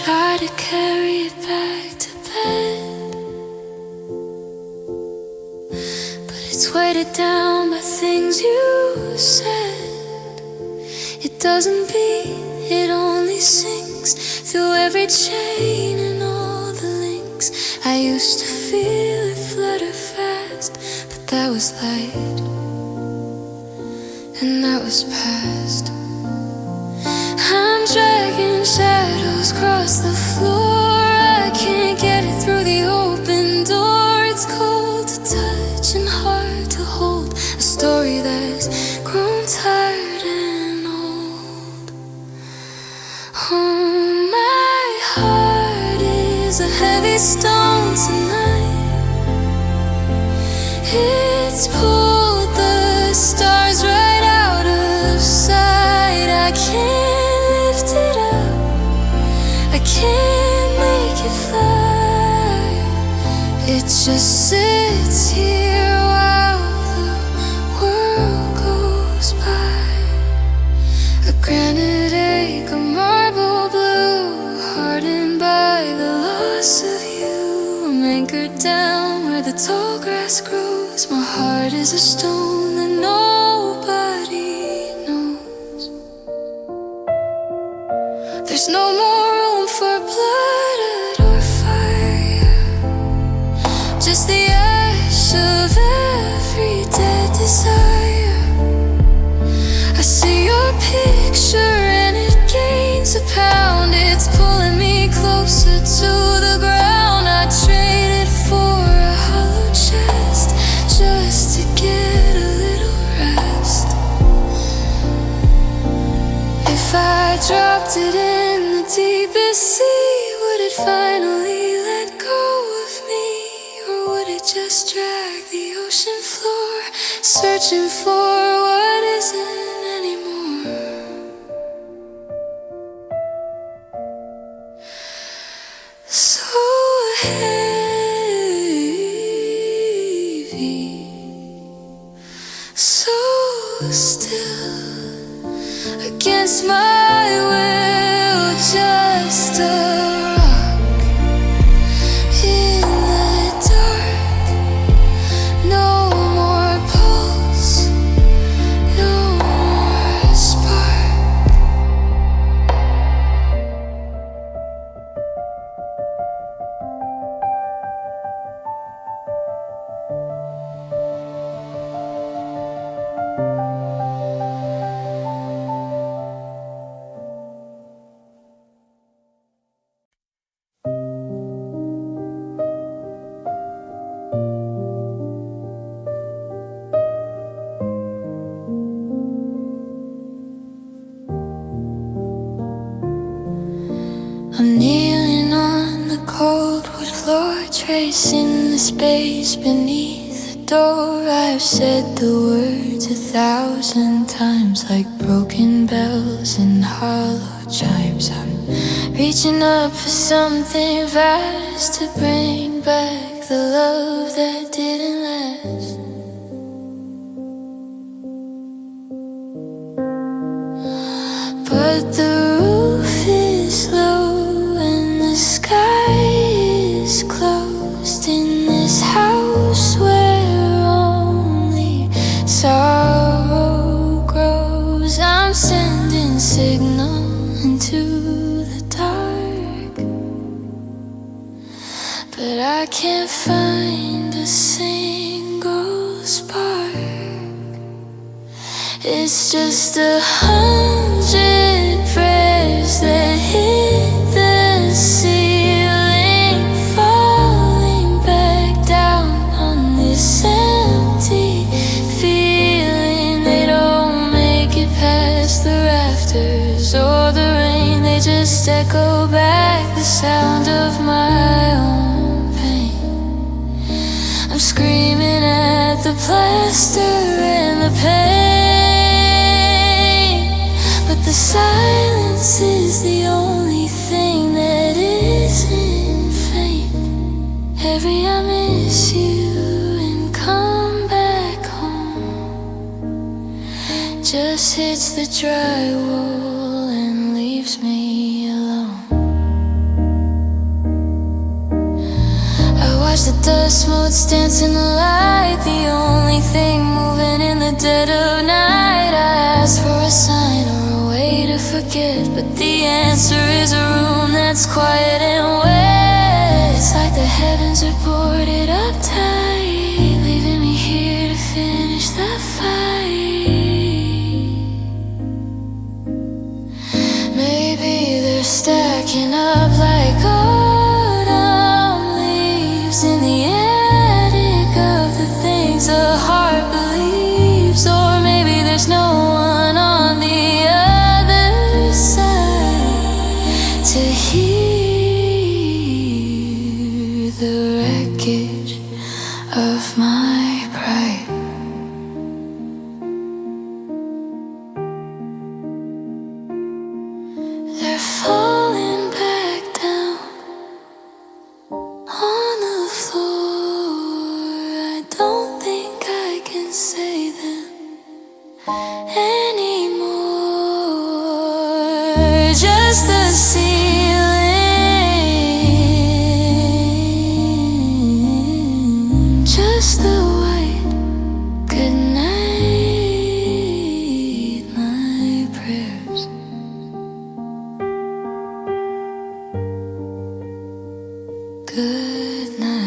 try to carry it back to bed, but it's weighted down by things you said. It doesn't beat, it only sinks through every chain and all the links. I used to feel it flutter fast, but that was light, and that was past. I'm dragging shadows across the floor. I can't get it through the open door. It's cold to touch and hard to hold, a story that's grown tired and old. Oh, my heart is a heavy stone tonight. It's pulled the stars right out of sight. I can't lift it up, I can't make it fly. It just sits here while the world goes by. A granite egg, a marble blue, hardened by the loss of you. I'm anchored down where the tall grass grows. My heart is a stone that nobody knows. There's no more room for blood or fire, just the ash of every dead desire. I see your picture and it gains a pound. It's pulling me closer to the ground. I traded for a hollow chest just to get a little rest. If I dropped it in the deepest sea, would it finally let go of me? Or would it just drag the ocean floor, searching for what isn't anymore? So heavy, so still, against my will, just a rock in the dark. No more pulse, no more spark. I'm kneeling on the cold wood floor, tracing the space beneath the door. I've said the words 1,000 times, like broken bells and hollow chimes. I'm reaching up for something vast to bring back the love that didn't last. But the roof is low, the sky is closed in this house where only sorrow grows. I'm sending signal into the dark, but I can't find a single spark. It's just 100 prayers that hit the ceiling, falling back down on this empty feeling. They don't make it past the rafters or the rain. They just echo back the sound of my own pain. I'm screaming at the plaster and the pain, but the silence is the only thing that isn't faint. Every I miss you and come back home just hits the drywall and leaves me alone. watch the dust motes dance in the light, the only thing moving in the dead of night. I ask for a sign or a way to forget, but the answer is a room that's quiet and wet. It's like the heavens are boarded up tight, leaving me here to finish the fight. Maybe they're stacking up like autumn leaves in the attic of the things a heart believes. Or maybe there's no one on the other side to hear the wreckage of my pride. They're falling back down on the floor. I don't think I can say them anymore. Just the ceiling, just the white goodnight, my prayers. Good night.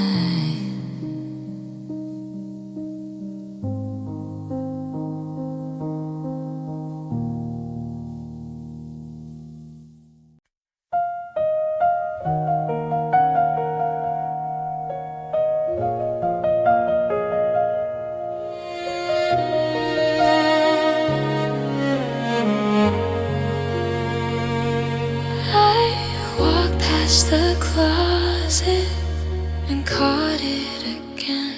I walked past the closet and caught it again.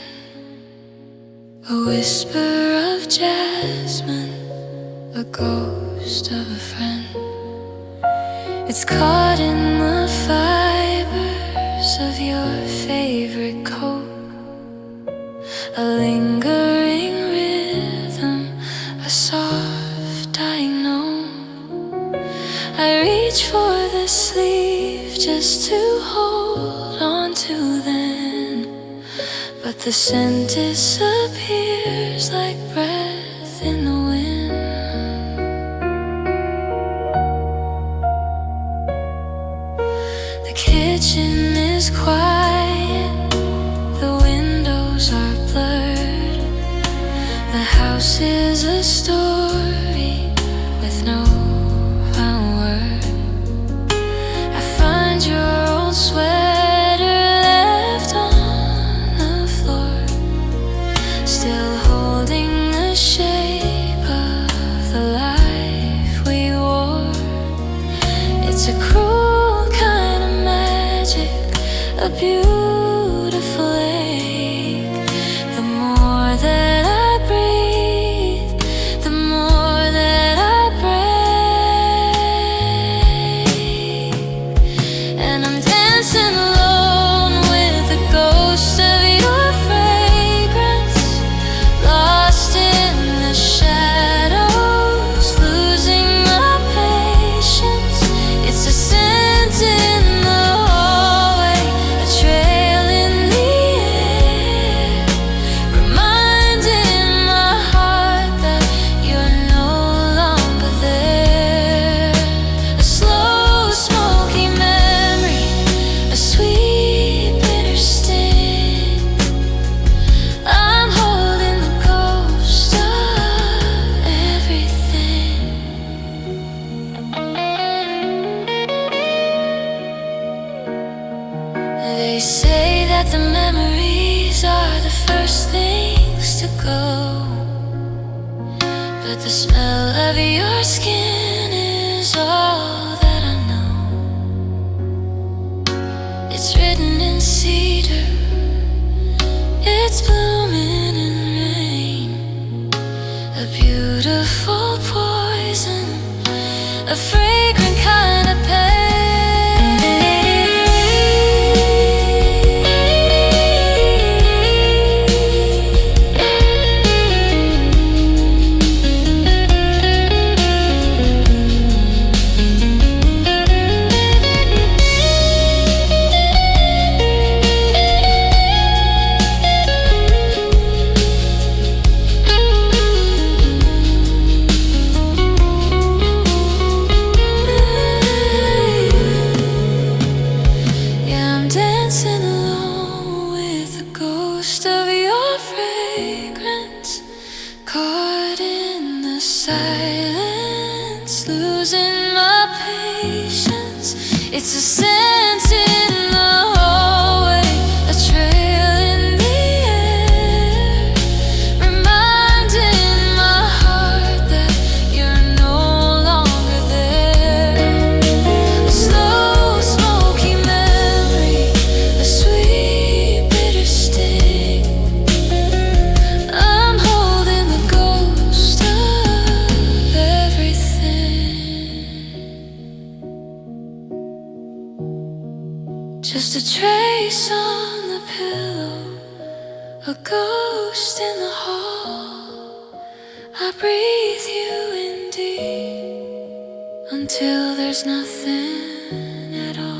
A whisper of jasmine, a ghost of a friend. It's caught in the fibers of your favorite coat, a lingering rhythm, a soft dying note. I reach for the sleeve just to hold on to then, but the scent disappears like breath in the wind. The kitchen is quiet, the windows are blurred. The house is a story with no final word. I find your old sweater left on the floor, still holding the shape of the life we wore. It's a cruel kind of magic, a beautiful ache. The more that I breathe, the more that I break. And I'm dancing alone with the ghost of your fragrance, lost in the shadows, losing my patience. It's a scent in the hallway, a trail in the air, reminding my heart that you're no longer there. A slow, smoky memory, a sweet, bitter sting. I'm holding the ghost of everything. They say that the memories are the first things to go, but the smell of your skin is all that I know. It's written in cedar, it's blooming in rain, a beautiful poison, a fragrant kind of pain. a ghost in the hall. I breathe you in deep until there's nothing at all.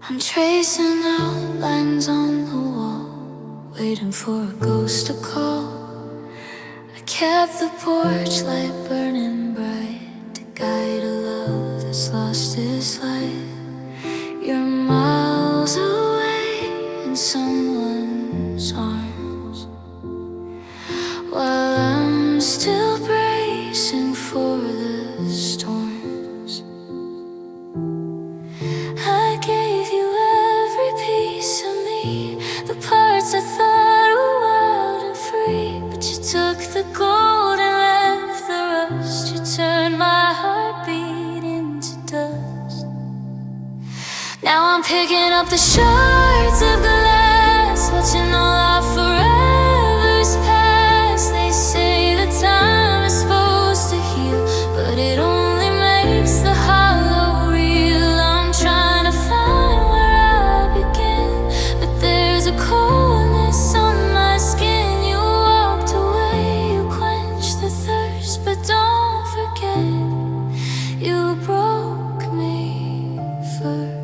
I'm tracing out lines on the wall, waiting for a ghost to call. I kept the porch light burning bright to guide a love that's lost its light. You're miles away in someone's arms, while I'm still bracing for the storms. I gave you every piece of me, the parts I thought were wild and free, but you took the gold and left the rust. You turned my heartbeat into dust. Now I'm picking up the shards of glass, watching all our forevers pass. They say that time is supposed to heal, but it only makes the hollow real. I'm trying to find where I begin, but there's a coldness on my skin. You walked away, you quenched the thirst, but don't forget, you broke me first.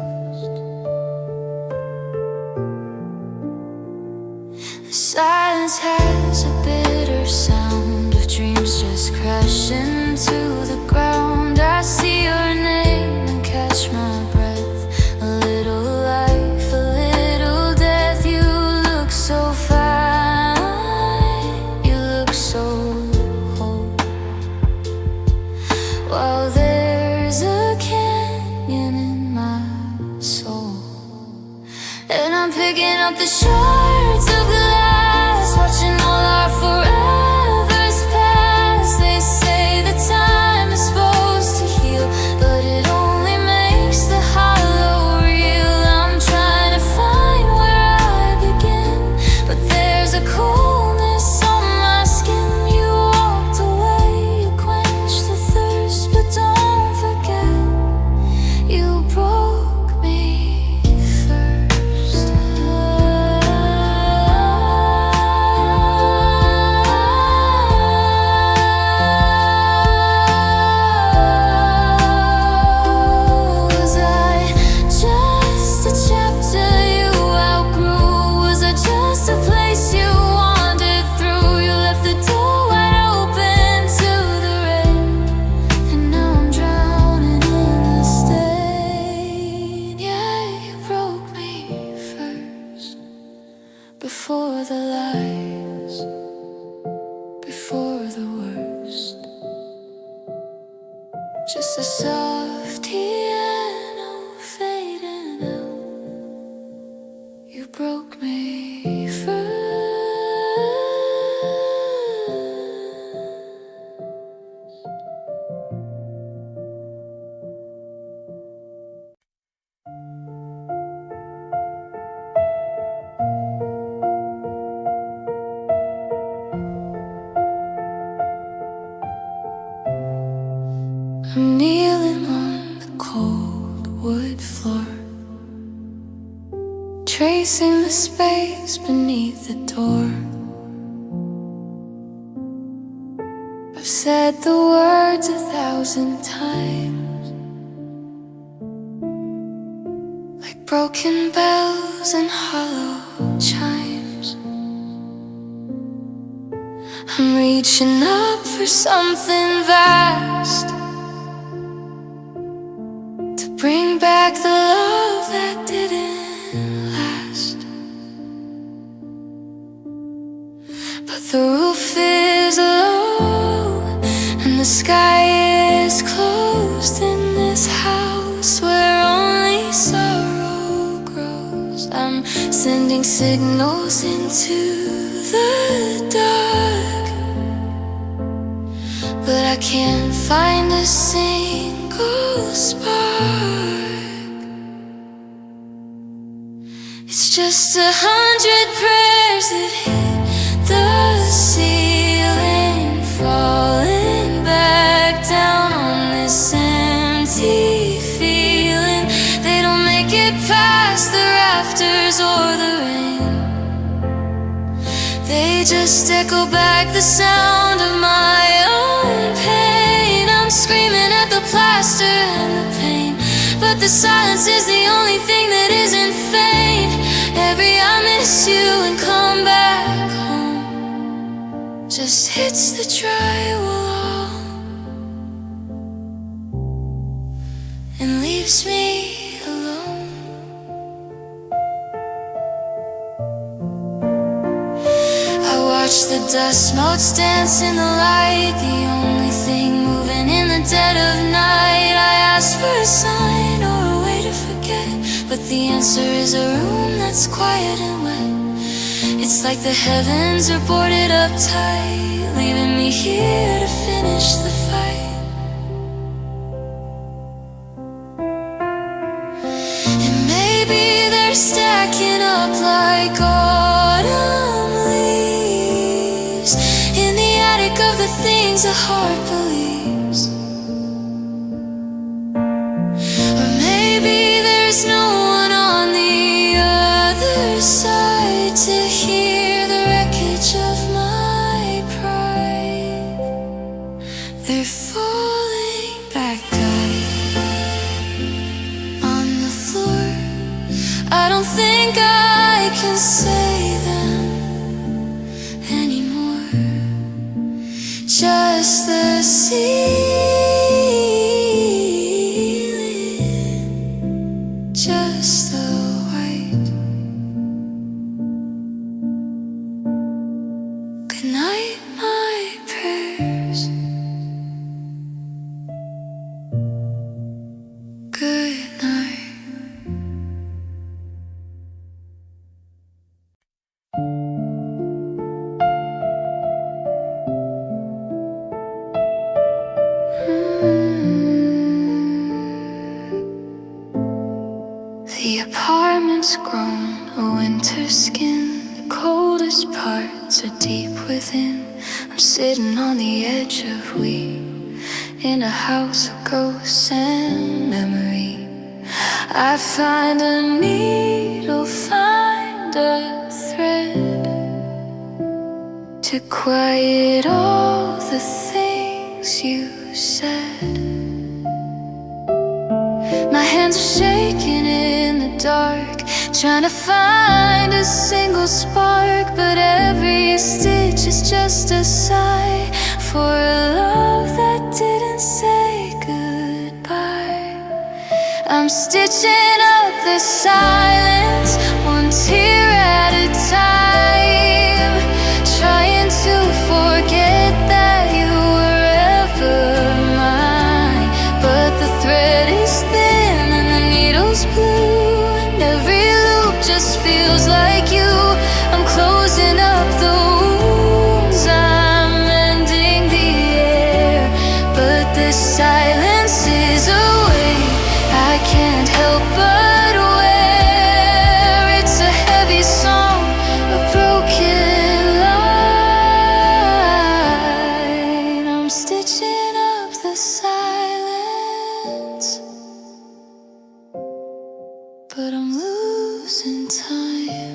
The silence has a bitter sound of dreams just crashing to the ground. I see your name and catch my breath. A little life, a little death. You look so fine, you look so whole, while there's a canyon in my soul. And I'm picking up the shards of glass, watching all our forevers pass. They say that time is supposed to heal, but it only makes the hollow real. I'm trying to find where I begin, but there's a coldness on my skin. You walked away, you quenched the thirst, but don't forget, you broke me first. Was I just a chapter you outgrew? Was I just a place you wandered through? You left the door wide open to the rain, and now I'm drowning in the stain. Yeah, you broke me first, before the lies, before the worst. Just a soft piano fading out. You broke me first. I'm kneeling on the cold wood floor, tracing the space beneath the door. I've said the words 1,000 times, like broken bells and hollow chimes. I'm reaching up for something vast, to bring back the love that didn't last. But the roof is low and the sky is closed in this house where only sorrow grows. I'm sending signals into the dark, but I can't find a single spark. It's just 100 prayers that hit the ceiling, falling back down on this empty feeling. They don't make it past the rafters or the rain. They just echo back the sound of my own pain. I'm screaming at the plaster and the pain, but the silence is the only thing that isn't faint. Every I miss you and come back home just hits the drywall and leaves me alone. I watch the dust motes dance in the light, the only thing moving in the dead of night. I ask for a sign or a way to forget, but the answer is a room that's quiet and wet. It's like the heavens are boarded up tight, leaving me here to finish the fight. And maybe they're stacking up like autumn leaves in the attic of the things a heart believes. Or maybe there's no one on the other side to hear the wreckage of my pride. They're falling back on the floor. I don't think I can say them anymore. Just the ceiling, just the white. Good night, my prayers. Good night. The apartment's grown a winter skin. The coldest parts are deep within. I'm sitting on the edge of we, in a house of ghosts and memory. I find a needle, find a thread to quiet all the things you said. My hands are shaking in the dark, trying to find a single spark, but every stitch is just a sigh for a love that didn't say goodbye. I'm stitching up the silence, one tear at a time, trying to forget that you were ever mine. But the thread is thin and the needle's blue, and every loop just feels like you. I'm closing up the wounds, I'm mending the air, but the silence is a weight I can't help but wear. It's a heavy song, a broken line. I'm stitching up the silence, but I'm losing time.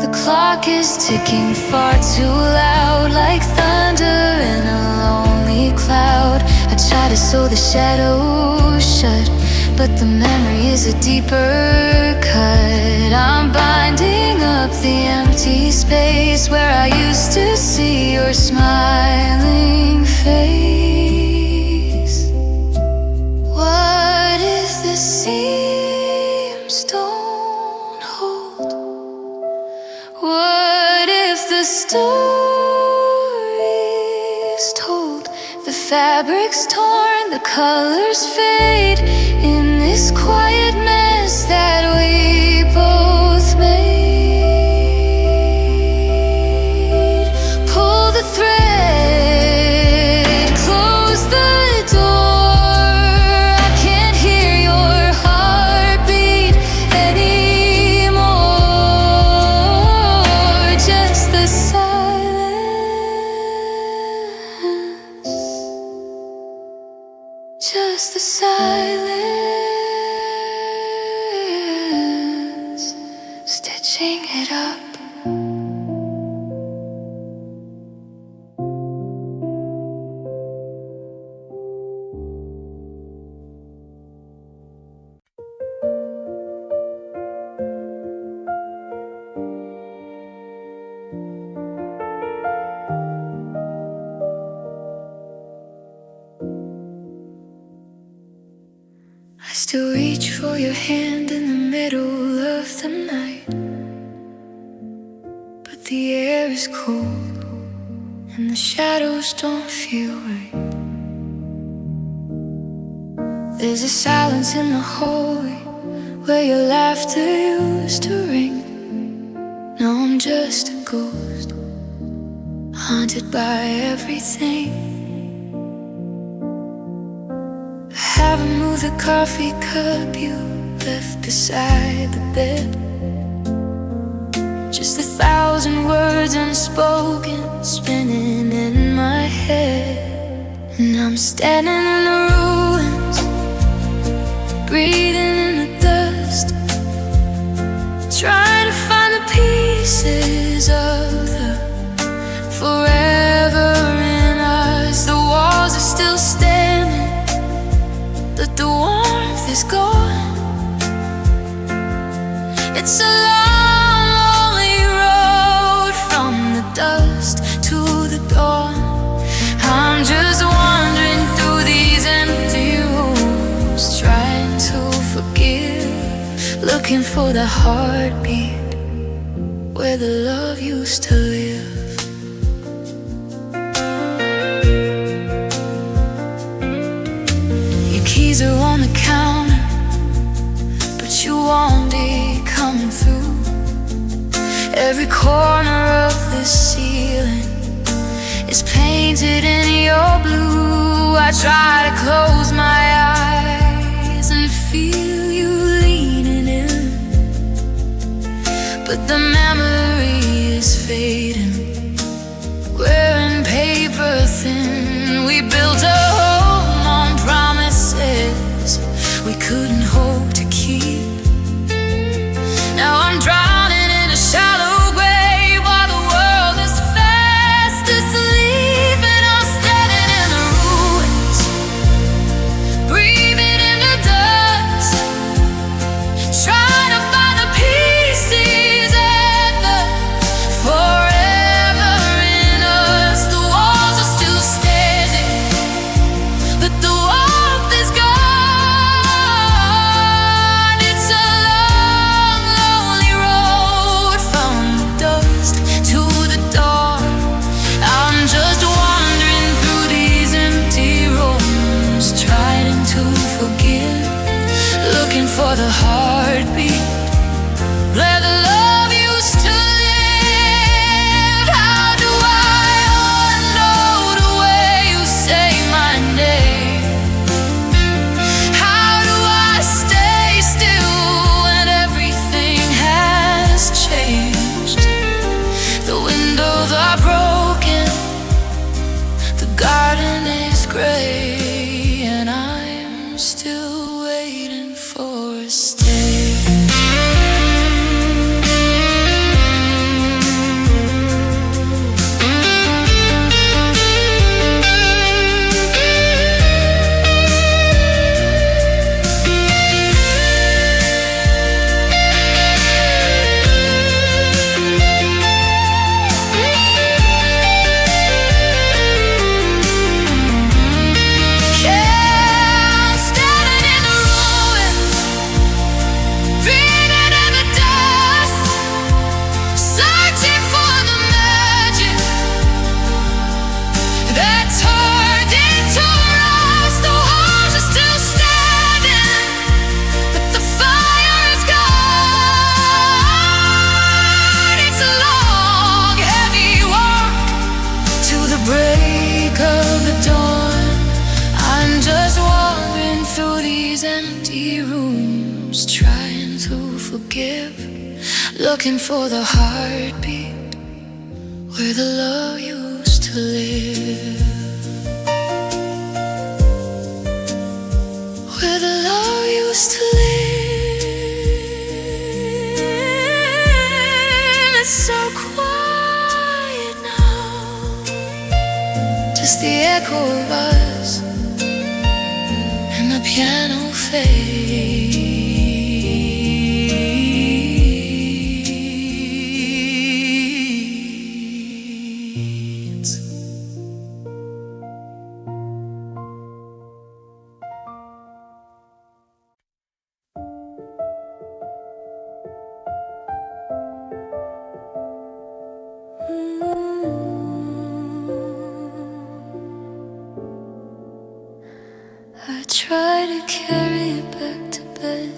The clock is ticking far too loud, like thunder in a lonely cloud. I try to sew the shadows shut, but the memory is a deeper cut. I'm binding up the empty space where I used to see your smiling face. What if the seams don't hold? What if the story's told? The fabric's torn, the colors fade in this quiet mess that we both made. Pull the thread, close the door. I can't hear your silence, stitching it up. I still reach for your hand in the middle of the night, but the air is cold and the shadows don't feel right. There's a silence in the hallway where your laughter used to ring. Now I'm just a ghost, haunted by everything. I haven't moved the coffee cup you left beside the bed. Just 1,000 words unspoken spinning in my head. And I'm standing in the ruins, breathing in the dust, trying to find the pieces of the forever in us. The walls are still standing, but the warmth is gone. It's a long, lonely road from the dust to the dawn. I'm just wandering through these empty rooms, trying to forgive, looking for the heartbeat where the love used to live. Keys are on the counter, but you won't be coming through. Every corner of the ceiling is painted in your blue. I try to close my eyes and feel you leaning in, but the memory is fading. Wearing paper thin, we built a home on promises we couldn't hope to keep. Now I'm drowning in a shallow grave while the world is fast asleep. And I'm standing in the ruins, breathing in the dust, trying to find the pieces of the forever in us. The walls are still standing, but the warmth is gone. It's a long, lonely road from the dust to the dawn. I'm just wandering through these empty rooms, trying to forgive, looking for the heartbeat where the love used to live. How do I unknow the way you say my name? How do I stay still when everything has changed? The windows are broken, the garden is gray, and I'm still waiting for a stay. Break of the dawn, I'm just wandering through these empty rooms, trying to forgive, looking for the heartbeat where the love used to live, where the love we used to live. It's so quiet now, just the echo of us and the piano fades. I try to carry it back to bed,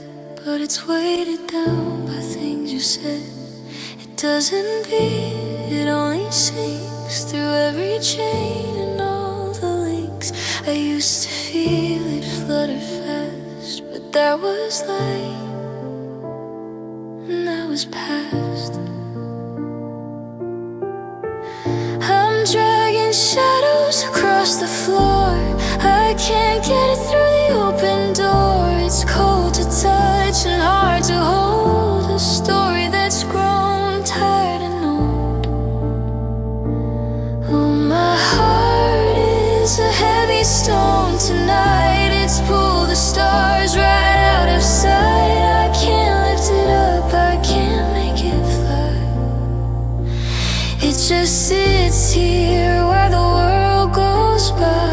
but it's weighted down by things you said. It doesn't beat, it only sinks through every chain and all the links. I used to feel it flutter fast, but that was light and that was past. I'm dragging shadows across the floor. I can't get it through the open door. It's cold to touch and hard to hold, a story that's grown tired and old. Oh, my heart is a heavy stone tonight. It's pulled the stars right out of sight. I can't lift it up, I can't make it fly. It just sits here where the world goes by.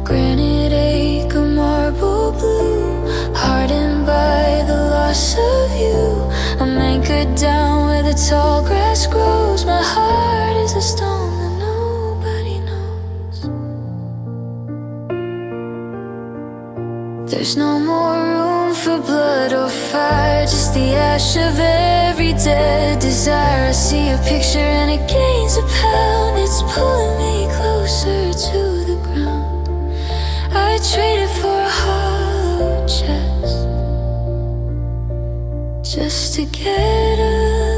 Granite acre, marble blue, hardened by the loss of you. I'm anchored down where the tall grass grows. My heart is a stone that nobody knows. There's no more room for blood or fire, just the ash of every dead desire. I see a picture and it gains a pound. It's pulling me closer to the ground. I traded for a hollow chest, just to get a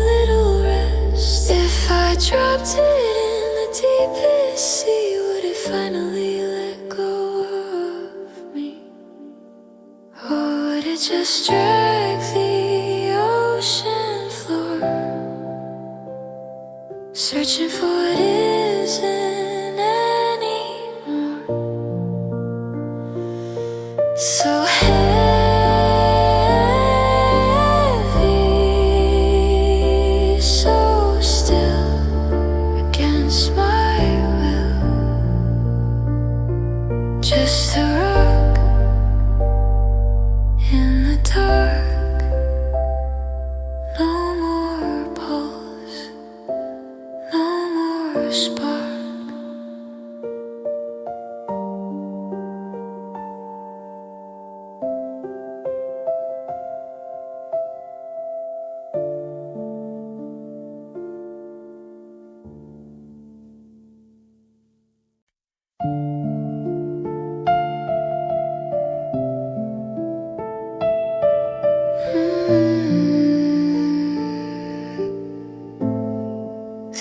little rest. If I dropped it in the deepest sea, would it finally let go of me? Or would it just drag the ocean floor, searching for what isn't anymore? So heavy, so still against my will, just a rock in the dark. No more pulse, no more spark.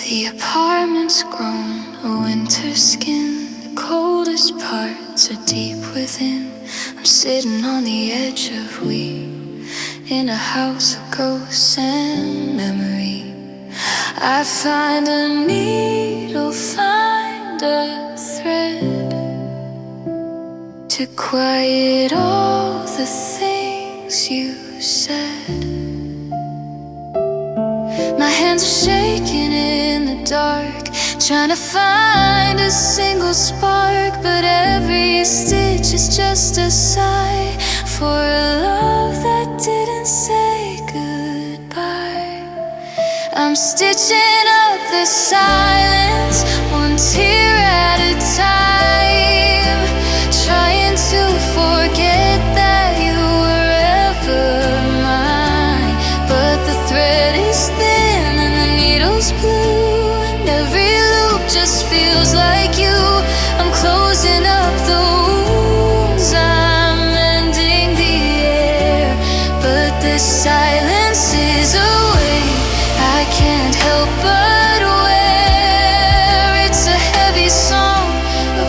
The apartment's grown a winter skin. The coldest parts are deep within. I'm sitting on the edge of we, in a house of ghosts and memory. I find a needle, find a thread, to quiet all the things you said. My hands are shaking in the dark, trying to find a single spark, but every stitch is just a sigh for a love that didn't say goodbye. I'm stitching up the silence, one tear at a time, trying to forget that you were ever mine. But the thread is thin and the needle's blue, and every loop just feels like you. I'm closing up the wounds, I'm mending the air, but this silence is a weight I can't help but wear. It's a heavy song, a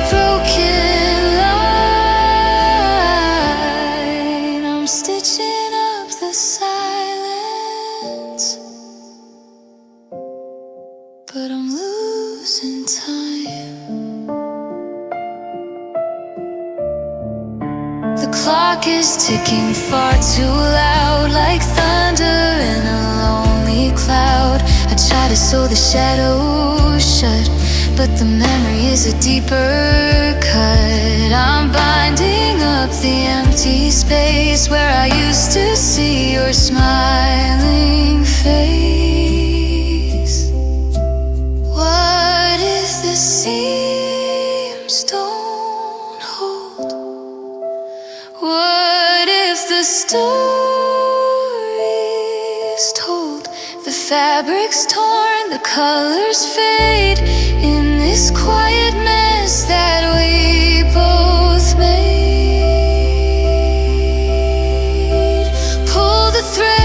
The clock is ticking far too loud, like thunder in a lonely cloud. I try to sew the shadows shut, but the memory is a deeper cut. I'm binding up the empty space where I used to see your smiling face. What if the seams don't hold? What if the story's told? The fabric's torn, the colors fade in this quiet mess that we both made. Pull the thread,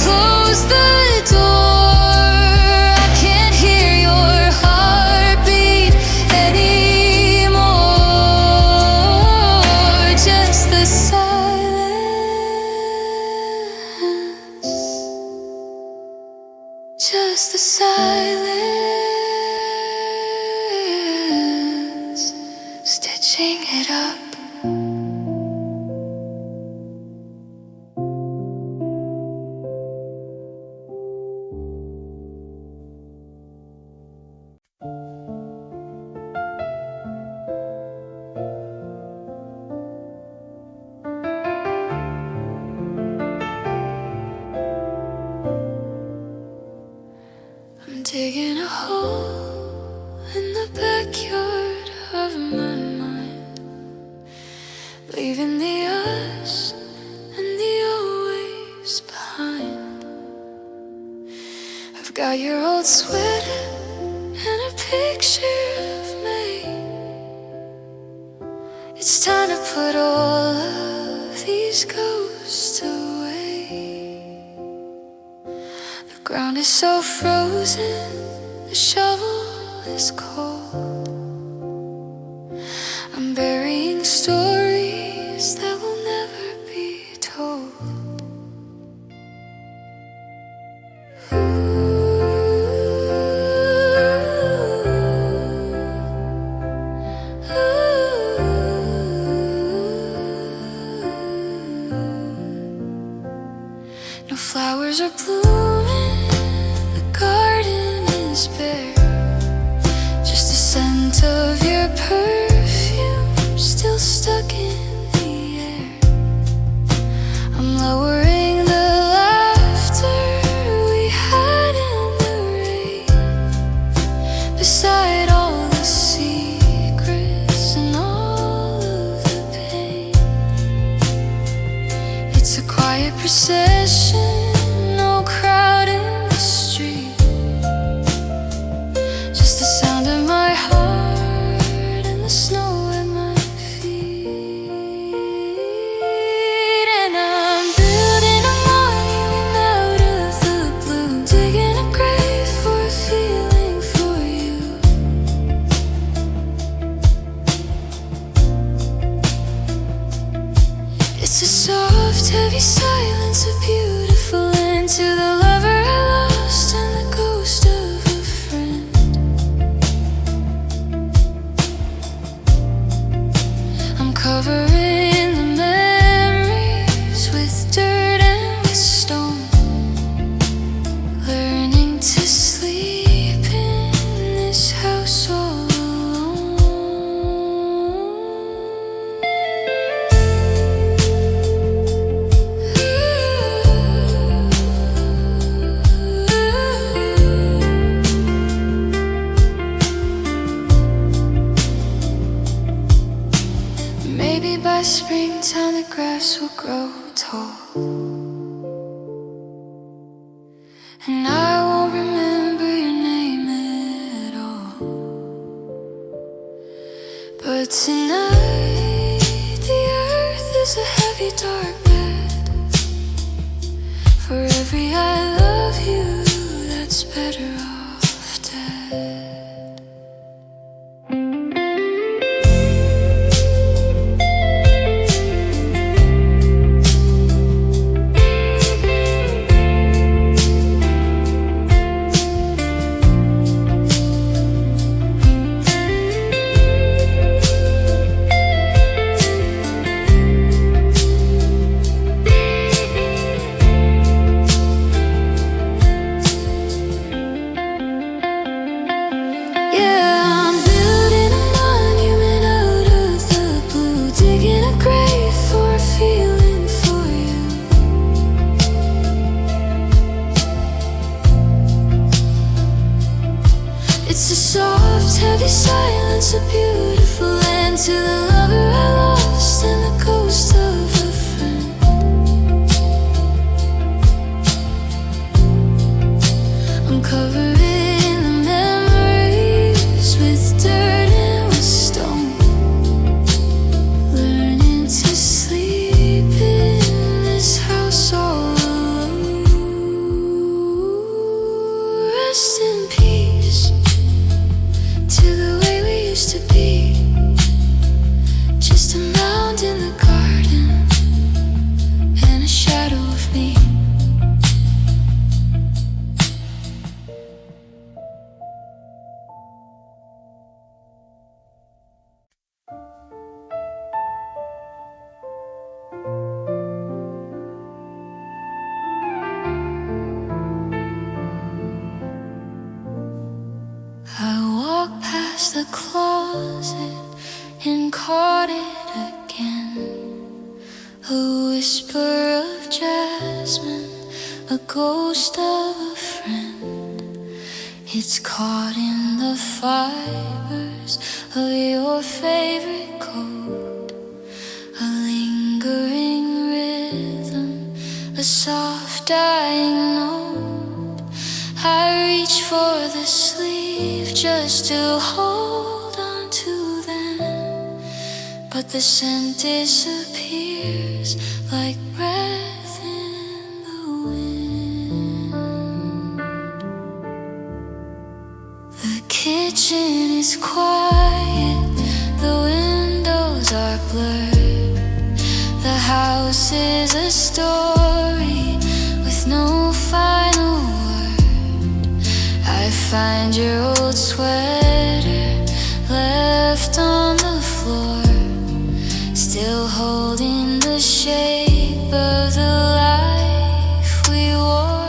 close the door. I can't hear your heartbeat anymore. Just the silence, just the silence, stitching it up. I'm digging a hole in the backyard of my mind, leaving the us and the always behind. I've got your old sweater and a picture of me. It's time to put all of these ghosts away. The ground is so frozen, the shovel is cold. I'm burying stories that will never be told. No flowers are blooming, the garden is bare. Just the scent of your perfume still stuck in the air. I'm lowering the laughter we had in the rain, beside all the secrets and all of the pain. It's a quiet procession, no crowd in the street, just the sound of my heart and the snow at my feet. And I'm building a monument out of the blue, digging a grave for a feeling for you. It's a soft, heavy silence, a beautiful end to the lover I lost and the ghost of a friend. I'm covering the memories with dirt and with stone, learning to sleep in this house all Maybe by springtime the grass will grow tall, and I won't remember your name at all. But tonight the earth is a heavy dark bed. For every I love you that's better off dead. into the lover I lost and the ghost of a friend. I'm covering the memories with dirt and with stone, learning to sleep in this house all alone. Rest in peace to the way we used to be, just a mound in the garden and a shadow of me. I walked past the closet and caught it again. A whisper of jasmine, a ghost of a friend. It's caught in the fibers of your favorite coat, a lingering rhythm, a soft dying note. I reach for the sleeve just to hold on to them, but the scent disappears like breath in the wind. The kitchen is quiet, the windows are blurred. The house is a story with no final word. I find your old sweater left on the floor, still holding the shape of the life we wore.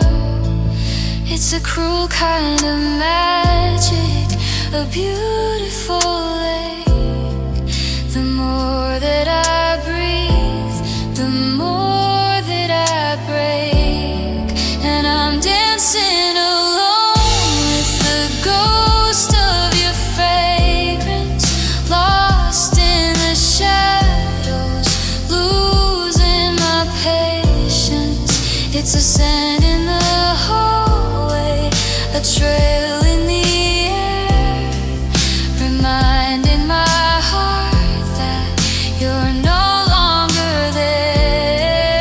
It's a cruel kind of magic, a beautiful lake. The more that I breathe, the more that I break, and I'm dancing alone with the ghost of your fragrance, lost in the shadows, losing my patience. It's a scent in the hallway, a trail in the air, reminding my heart that you're no longer there.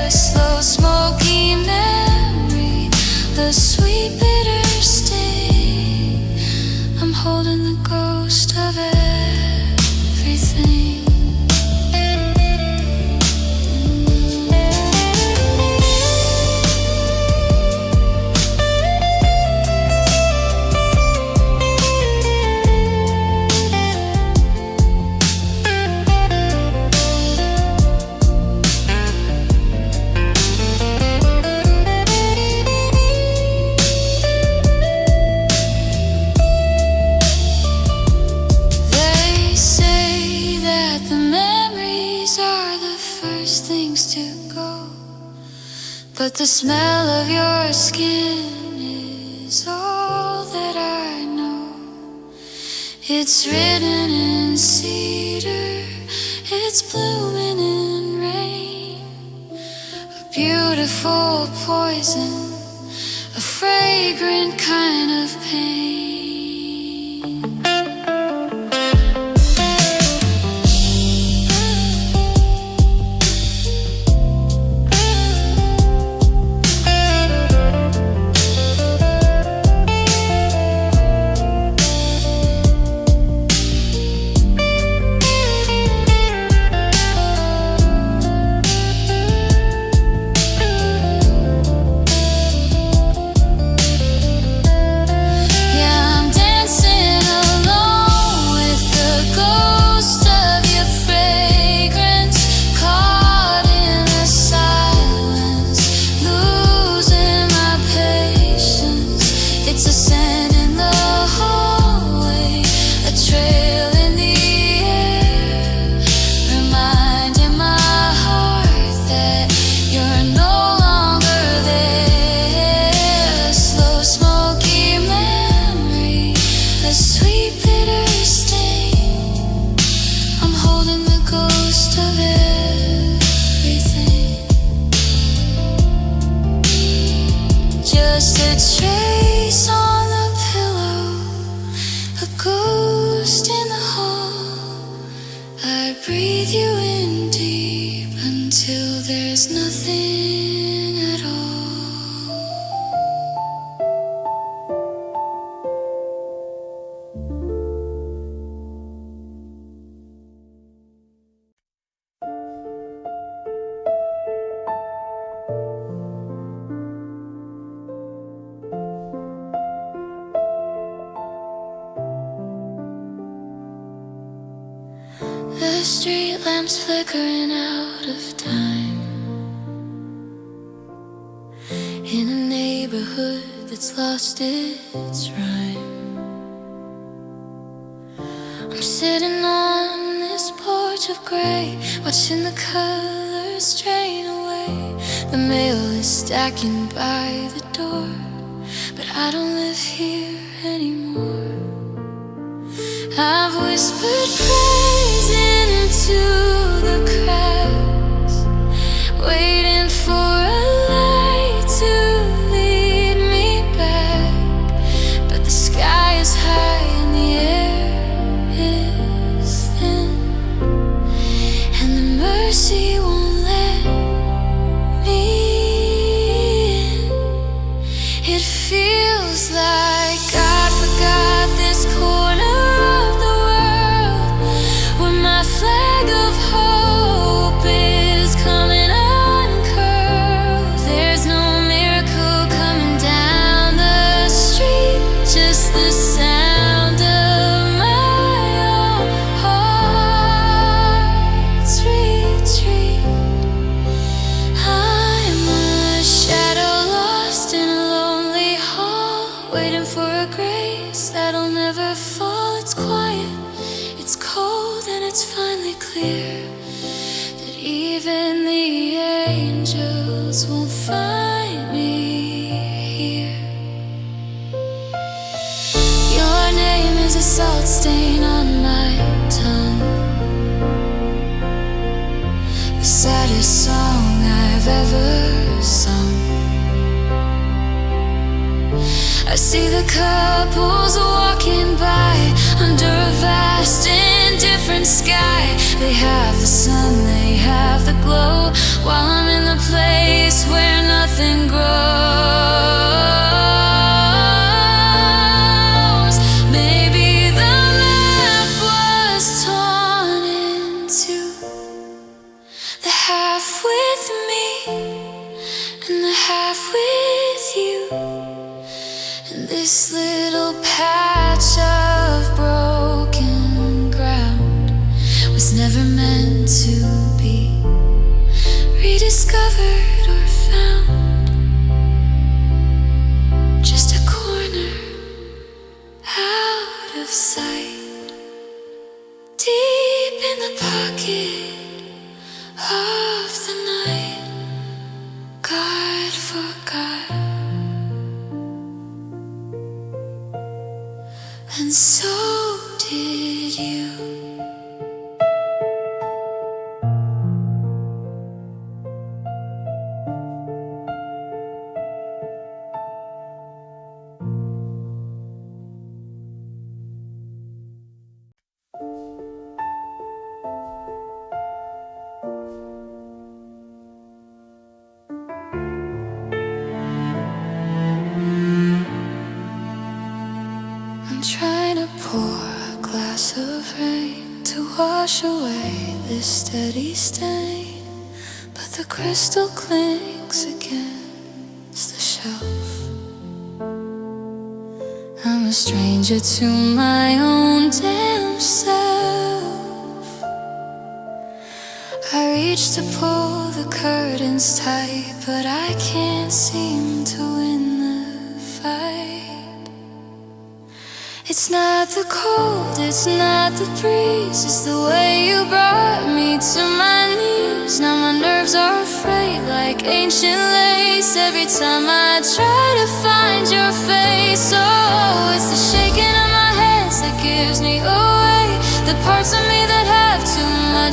A slow smoky memory, a sweet bitter sting. I'm holding the ghost of everything. They say that the memories are the first things to go, but the smell of your skin is all that I know. It's written in cedar, it's blooming in rain, a beautiful poison, a fragrant kind of pain. Yeah, holding the ghost of everything. Just a trace on the pillow, a ghost in the hall. I breathe you in deep until there's nothing at all. The street lamps flickering out of time in a neighborhood that's lost its rhyme. I'm sitting on this porch of gray, watching the colors drain away. The mail is stacking by the door, but I don't live here anymore. I've whispered praise into the cracks, waiting for a light to lead me back. But the sky is high and the air is thin, and the mercy won't let me in. It feels like God forgot this corner of the world, where my flag of hope is coming uncurled. There's no miracle coming down the street, just the sound of my own heart's retreat. I'm a shadow lost in a lonely hall, waiting for a grace that'll never fall. It's quiet, it's cold, and it's finally clear that even the angels won't find me here. Your name is a salt stain on my tongue, the saddest song I've ever sung. I see the couples walking by under a vast indifferent sky. They have the sun, they have the glow, while I'm in the place where nothing grows. Maybe the map was torn in two, the half with me and the half with you. And this little patch of broken ground was never meant to be rediscovered or found. Just a corner out of sight, deep in the pocket of the night. God forgot, and so did you. I'm trying to pour a glass of rain to wash away this steady stain, but the crystal clinks against the shelf. I'm a stranger to my own damn self. I reach to pull the curtains tight, but I can't seem to win the fight. It's not the cold, it's not the breeze, it's the way you brought me to my knees. Now my nerves are afraid like ancient lace every time I try to find your face. Oh, it's the shaking of my hands that gives me away, the parts of me that have too much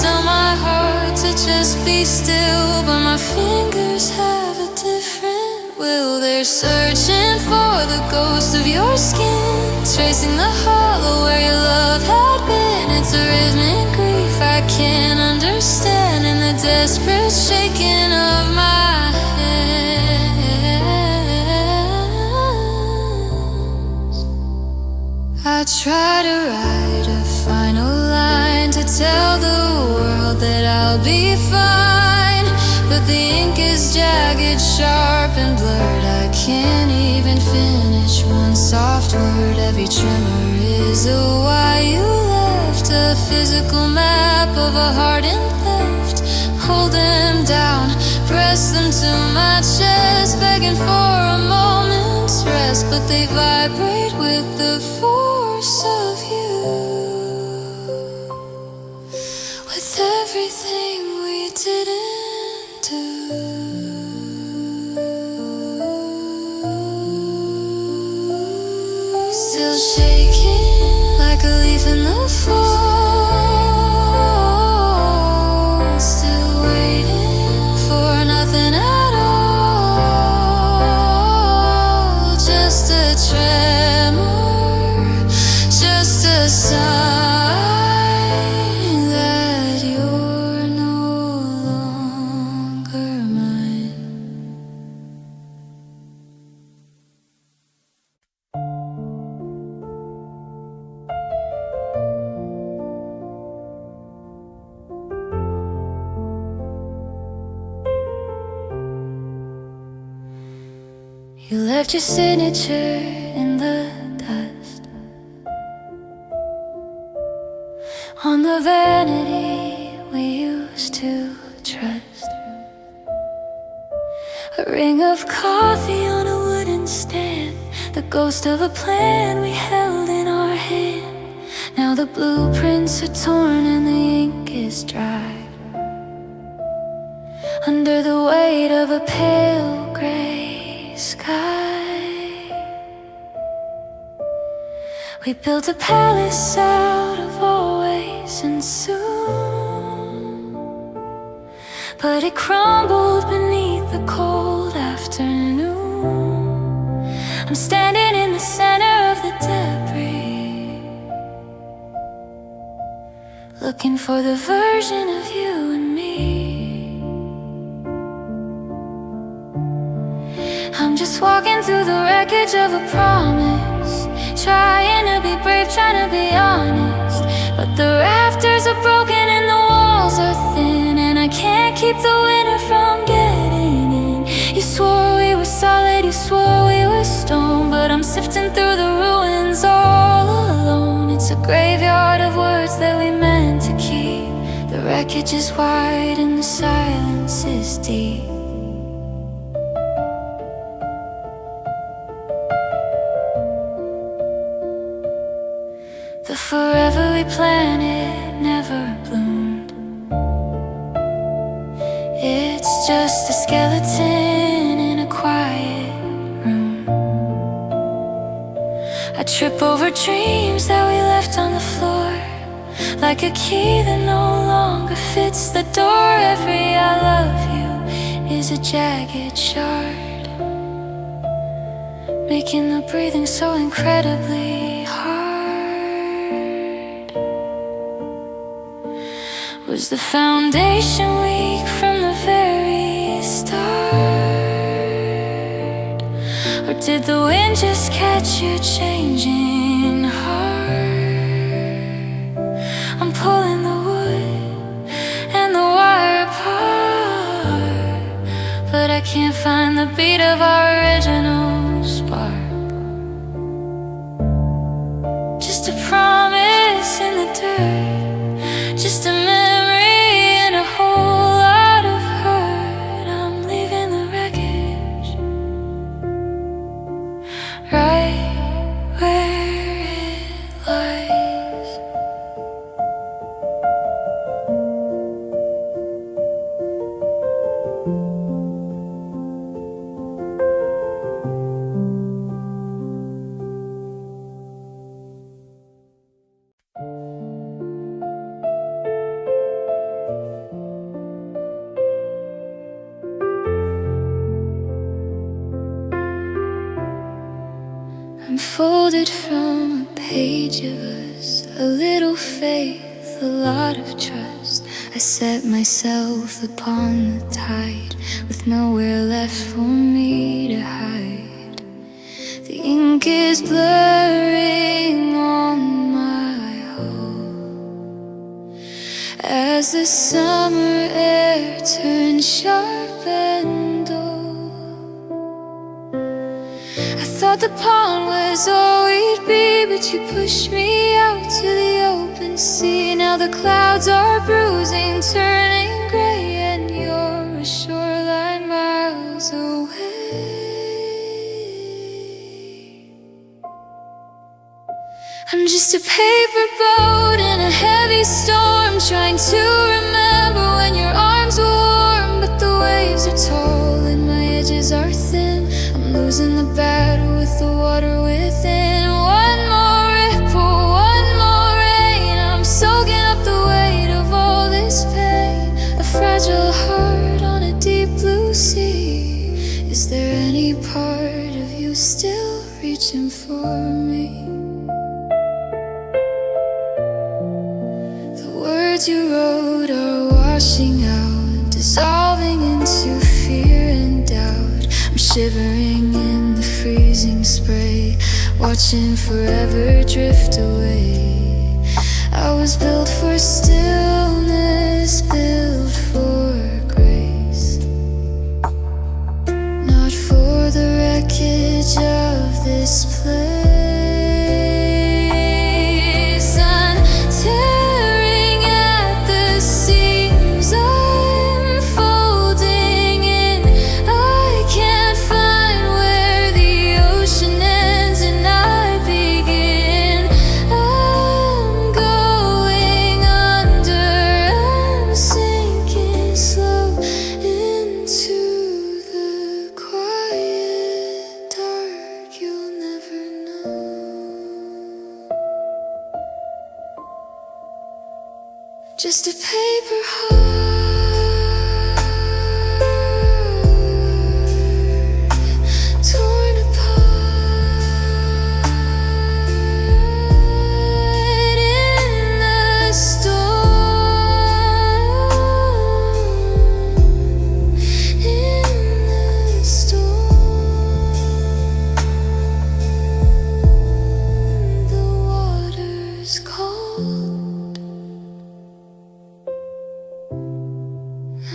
tell my heart to just be still, but my fingers have a different will. They're searching for the ghost of your skin, tracing the hollow where your love had been. It's a rhythmic grief I can't understand, in the desperate shaking of my hands. I try to write a final line to tell the world that I'll be fine, but the ink is jagged, sharp and blurred. I can't even finish one soft word. Every tremor is a why you left, a physical map of a heart in theft. Hold them down, press them to my chest, begging for a moment's rest, but they vibrate with the force of you, with everything we didn't do. Still shaking like a leaf in the fall, still waiting for nothing at all. Just a tremor, just a sign that you're no longer mine. You left your signature in the dust, on the vanity we used to trust. A ring of coffee on a wooden stand, the ghost of a plan we held in our hand. Now the blueprints are torn and the ink is dry, under the weight of a pale gray sky. We built a palace out of always and soon, but it crumbled beneath the cold afternoon. I'm standing in the center of the debris, looking for the version of you and me. I'm just walking through the wreckage of a promise, trying to be brave, trying to be honest, but the rafters are broken and the walls are thin, and I can't keep the winter from getting in. You swore we were solid, you swore we were stone, but I'm sifting through the ruins all alone. It's a graveyard of words that we meant to keep. The wreckage is wide and the silence is deep. The forever we planted never bloomed. It's just a skeleton in a quiet room. I trip over dreams that we left on the floor, like a key that no longer fits the door. Every I love you is a jagged shard, making the breathing so incredibly hard. Was the foundation weak from the very start, or did the wind just catch you changing heart? I'm pulling the wood and the wire apart, but I can't find the beat of our original spark. Just a promise in the dirt, just a memory and a whole lot of hurt. I'm leaving the wreckage right where it lies. started from a page of us, a little faith, a lot of trust. I set myself upon the tide, with nowhere left for me to hide. The ink is blurring on my hull, as the summer air turns sharp and dull. I thought the pond was all we'd be, but you pushed me out to the open sea. Now the clouds are bruising, turning gray, and you're a shoreline miles away. I'm just a paper boat in a heavy storm, trying to remember when your arms were warm. But the waves are tall and my edges are thin. I'm losing the battle with the water within. One more ripple, one more rain. I'm soaking up the weight of all this pain. A fragile heart on a deep blue sea. Is there any part of you still reaching for me? The words you wrote are washing out, dissolving into fear and doubt. I'm shivering in the freezing spray, watching forever drift away. I was built for stillness, built for grace, not for the wreckage of this place. Tearing at the seams, I'm folding in. I can't find where the ocean ends and I begin. I'm going under, I'm sinking slow into the quiet dark. You'll never know. Just a paper heart, torn apart in the storm, in the storm. The water's cold,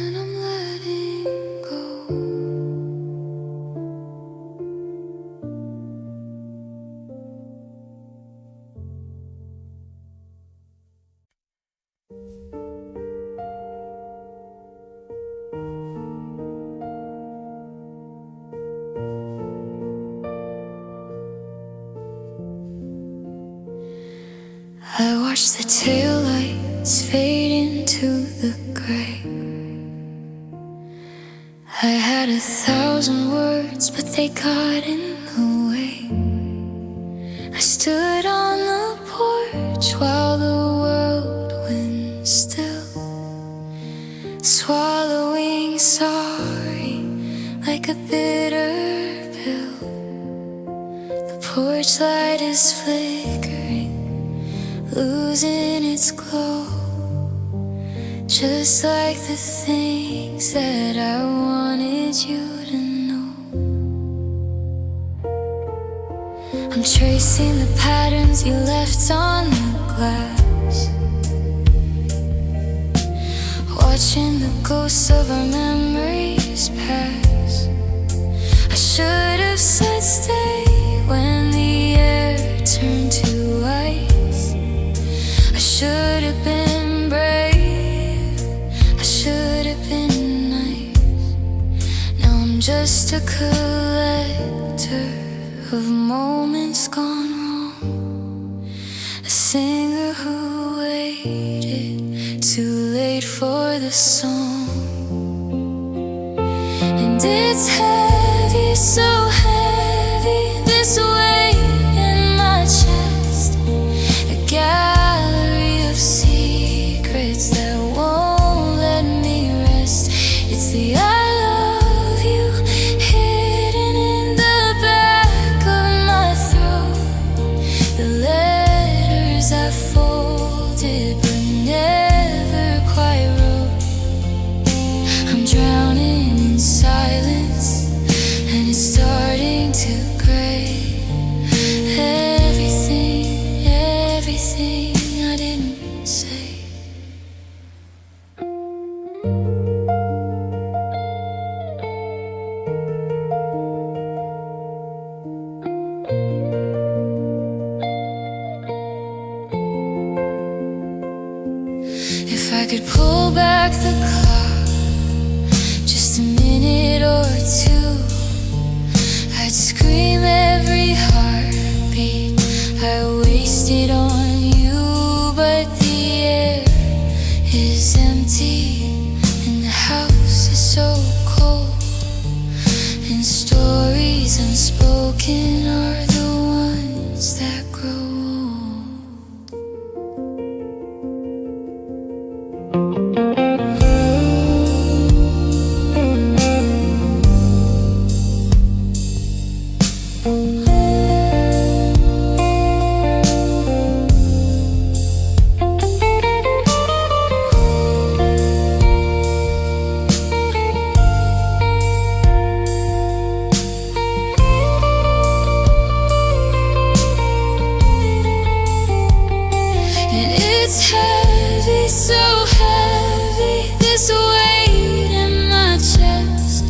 and I'm letting go. I watch the taillights fade into the gray. I had 1,000 words, but they got in the way. I stood on the porch while the world went still, swallowing sorry like a bitter pill. The porch light is flickering, losing its glow, just like the things that I wanted you to know. I'm tracing the patterns you left on the glass, watching the ghosts of our memories pass. I should have said stay when the air turned to ice. I should have been brave, I should have been nice. Now I'm just a collector of moments gone wrong, a singer who waited too late for the song. And it's heavy, so heavy, this weight in my chest, a gallery of secrets that won't let me rest. It's the I love you hidden in the back of my throat, If I could pull back the clock just a minute or two, I'd scream every heartbeat I wasted on you. But the air is empty and the house is so cold, and stories unspoken are the ones that grow old. It's heavy, so heavy, this weight in my chest,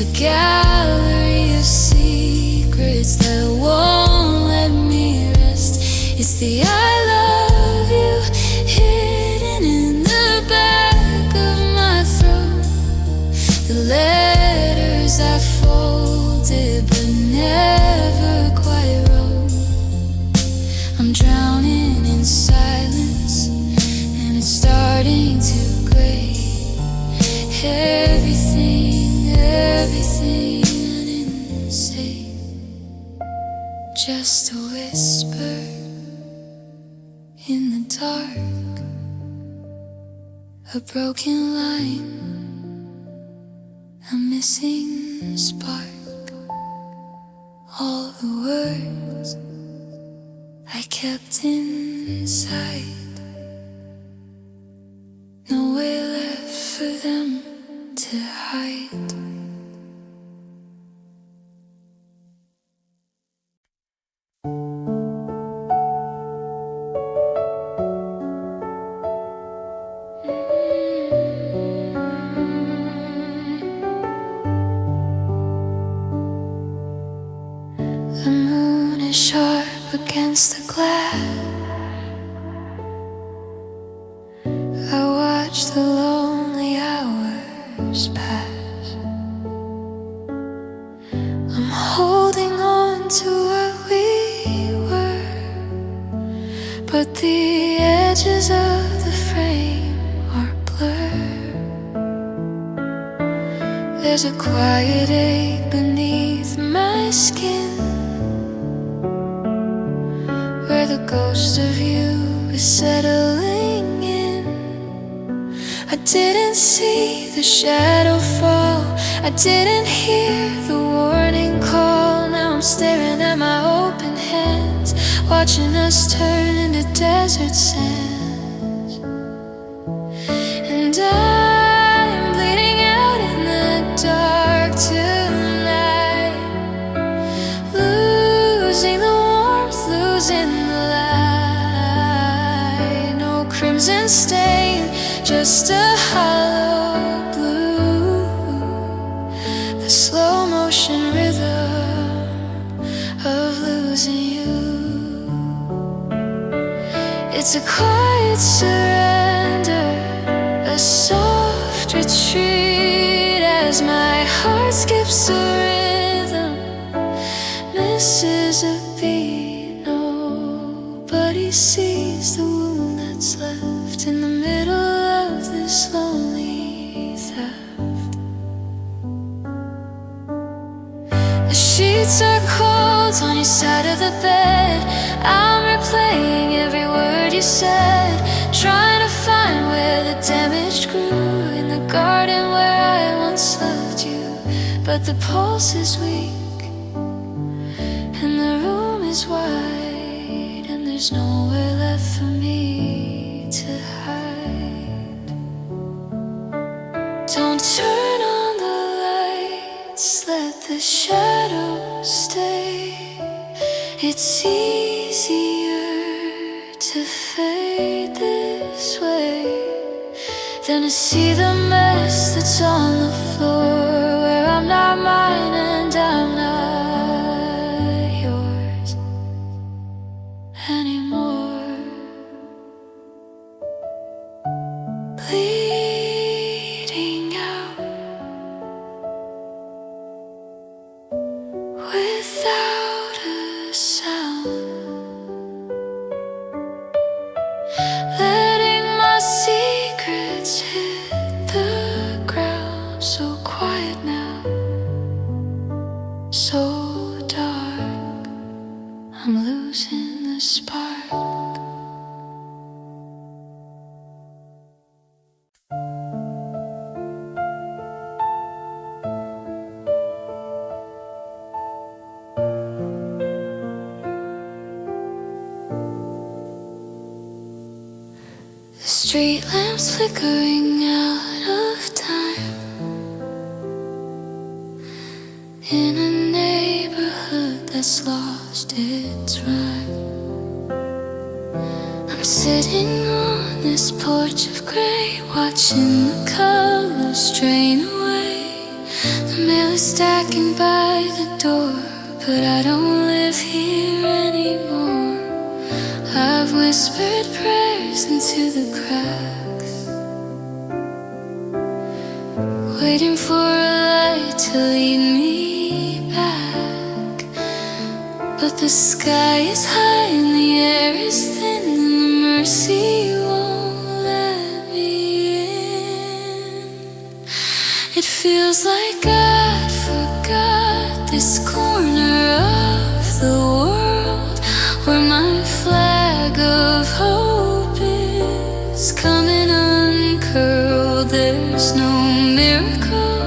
a gallery of secrets that won't let me rest. It's the I love you hidden in the back of my throat, the letters I folded but never quite wrote. I'm drowning in silence, and it's starting to gray. Everything I didn't say, just a whisper in the dark, a broken line, a missing spark. All the words I kept inside, no way left for them to hide. The moon is sharp against the glass. I watch the lonely hours pass. I'm holding on to what we were, but the edges of the frame are blurred. There's a quiet ache beneath my skin, where the ghost of you is settling in. I didn't see the shadow fall, I didn't hear the warning call. Now I'm staring at my open hands, watching us turn into desert sands. And I'm bleeding out in the dark tonight, losing the warmth, losing the light. No crimson stain, just a hollow blue, the slow motion rhythm of losing you. It's a quiet surrender, a soft retreat, as my heart skips a rhythm, misses a beat. Nobody sees the wound that's left in the middle of this lonely theft. The sheets are cold on your side of the bed. I'm replaying every word you said, trying to find where the damage grew, in the garden where I once loved you. But the pulse is weak, and the room is wide, and there's nowhere left for me to hide. Don't turn on the lights, let the shadows stay. It's easier to fade this way than to see the mess that's on the floor, where I'm not mine and I'm not yours anymore. bleeding out without a sound, letting my secrets hit the ground. So quiet now, so dark, I'm losing the spark. The street lamps flickering out of time in a neighborhood that's lost its rhyme. I'm sitting on this porch of gray, watching the colors drain away. The mail is stacking by the door, but I don't live here anymore. I've whispered prayers into the cracks, waiting for a light to lead me back. But the sky is high and the air is thin, and the mercy won't let me in. It feels like God forgot this corner of the world where my flag of hope is coming uncurled. There's no miracle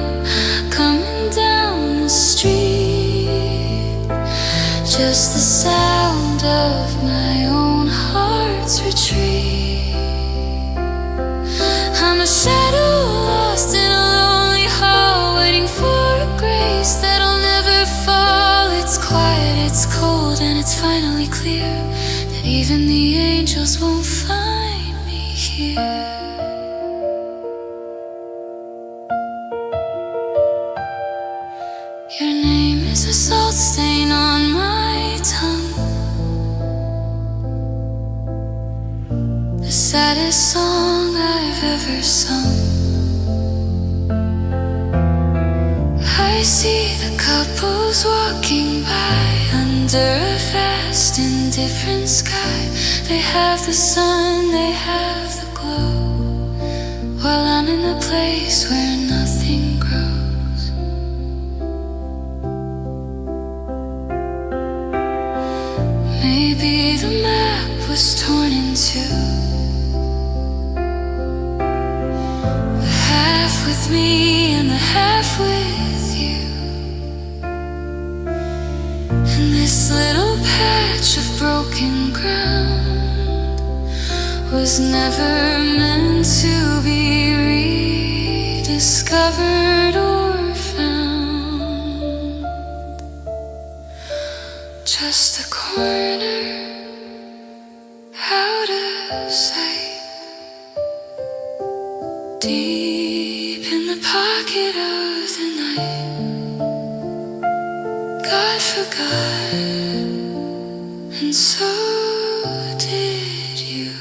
coming down the street, just the sound of my own heart's retreat. I'm a shadow lost in a lonely hall, waiting for a grace that'll never fall. It's quiet, it's cold, and it's finally clear that even the angels won't find me here. Your name is a salt stain on my tongue, the saddest song I've ever sung. I see the couples walking by under a vast indifferent sky. They have the sun, they have the glow, while I'm in the place where nothing grows. Maybe the map was torn in two, the half with me and the half with you. And this little patch of broken ground was never meant to be rediscovered or found. Just a corner out of sight, deep in the pocket of the night. God forgot, and so did you.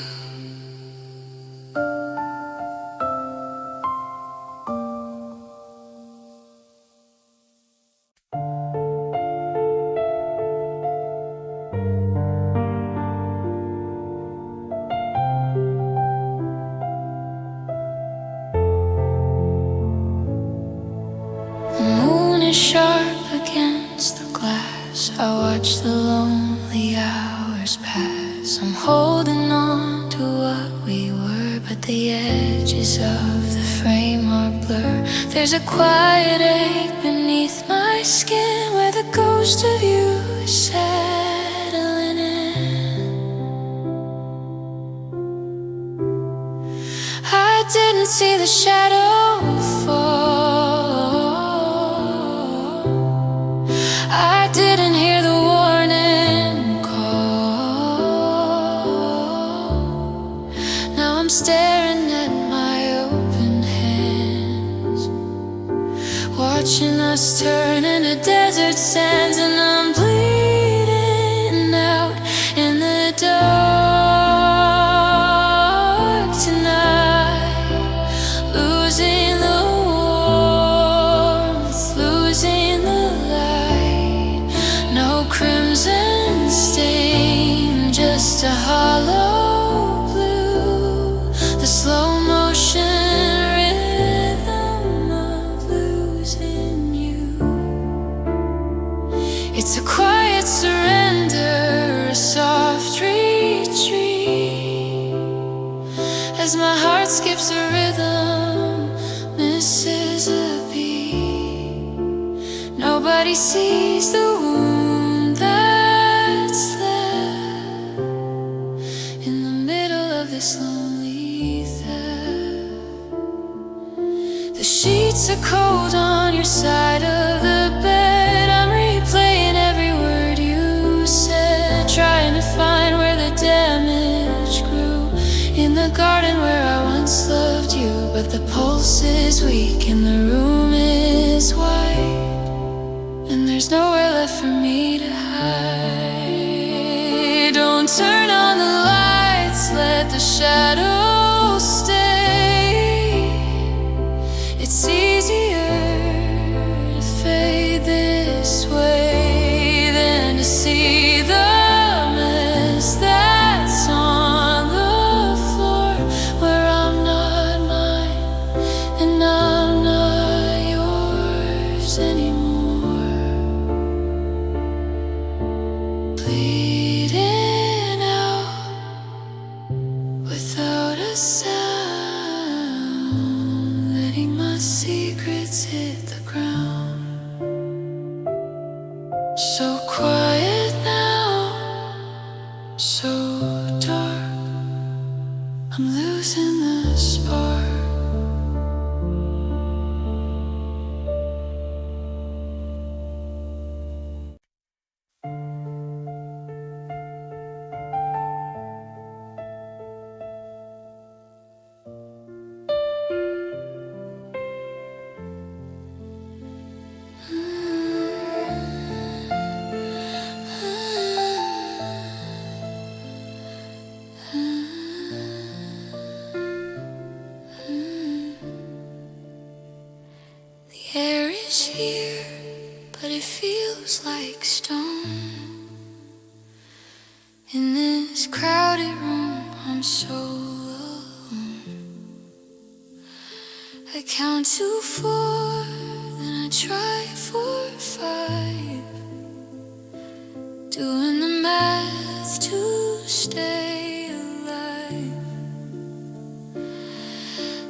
The moon is sharp against the glass. I watch the lonely hours pass. I'm holding on to what we were, but the edges of the frame are blur. There's a quiet ache beneath my skin where the ghost of you is settling in. I didn't see the shadow fall, I didn't hear the warning call. Now I'm staring at my open hands, watching us turn into desert sands, and I'm bleeding out in the dark tonight. a hollow blue, the slow motion rhythm of losing you. It's a quiet surrender, a soft retreat, as my heart skips a rhythm, misses a beat. Nobody sees the wound that's left in the middle of this lonely theft. The sheets are cold on your side of the bed. I'm replaying every word you said, trying to find where the damage grew, in the garden where I once loved you. But the pulse is weak and the room is white, and there's nowhere left for me to hide. Don't turn on the lights, let the shadows stay. It's easier to fade this way than to see the mess that's on the floor, where I'm not mine and I'm not yours anymore. Bleeding out without a sound, letting my secrets hit the ground. So quiet now, so dark, I'm losing the spark. The air is here, but it feels like stone. In this crowded room, I'm so alone. I count to 4, then I try for 5, doing the math to stay alive.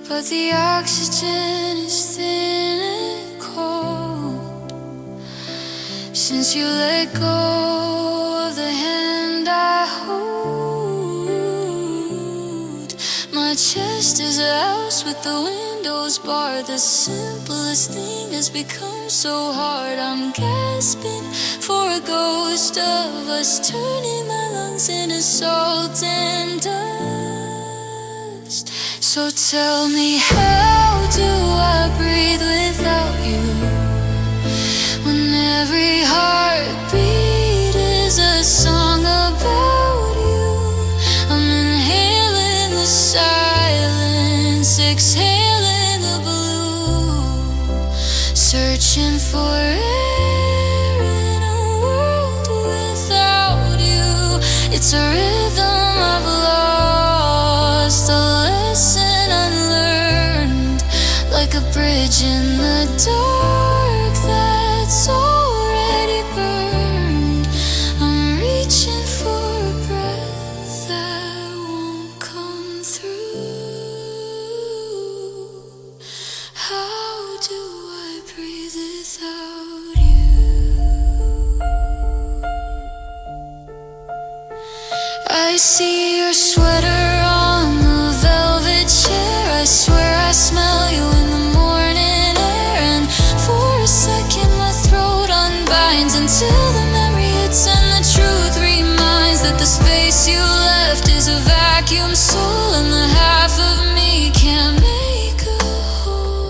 But the oxygen is thin and cold since you let go of the hand I hold. My chest is a house with the windows barred. The simplest thing has become so hard. I'm gasping for a ghost of us, turning my lungs into salt and dust. So tell me, how do I breathe without you, when every heartbeat is a song about you? I'm inhaling the silence, exhaling the blue, searching for air in a world without you. It's a rhythm I've lost, a lesson unlearned, like a bridge in the dark that's already burned. I'm reaching for a breath that won't come through. How do I breathe without you? I see your sweater on the velvet chair. I swear I smell you in the morning air. And for a second my throat unbinds, until the memory hits and the truth reminds that the space you left is a vacuum soul, and the half of me can't make a whole.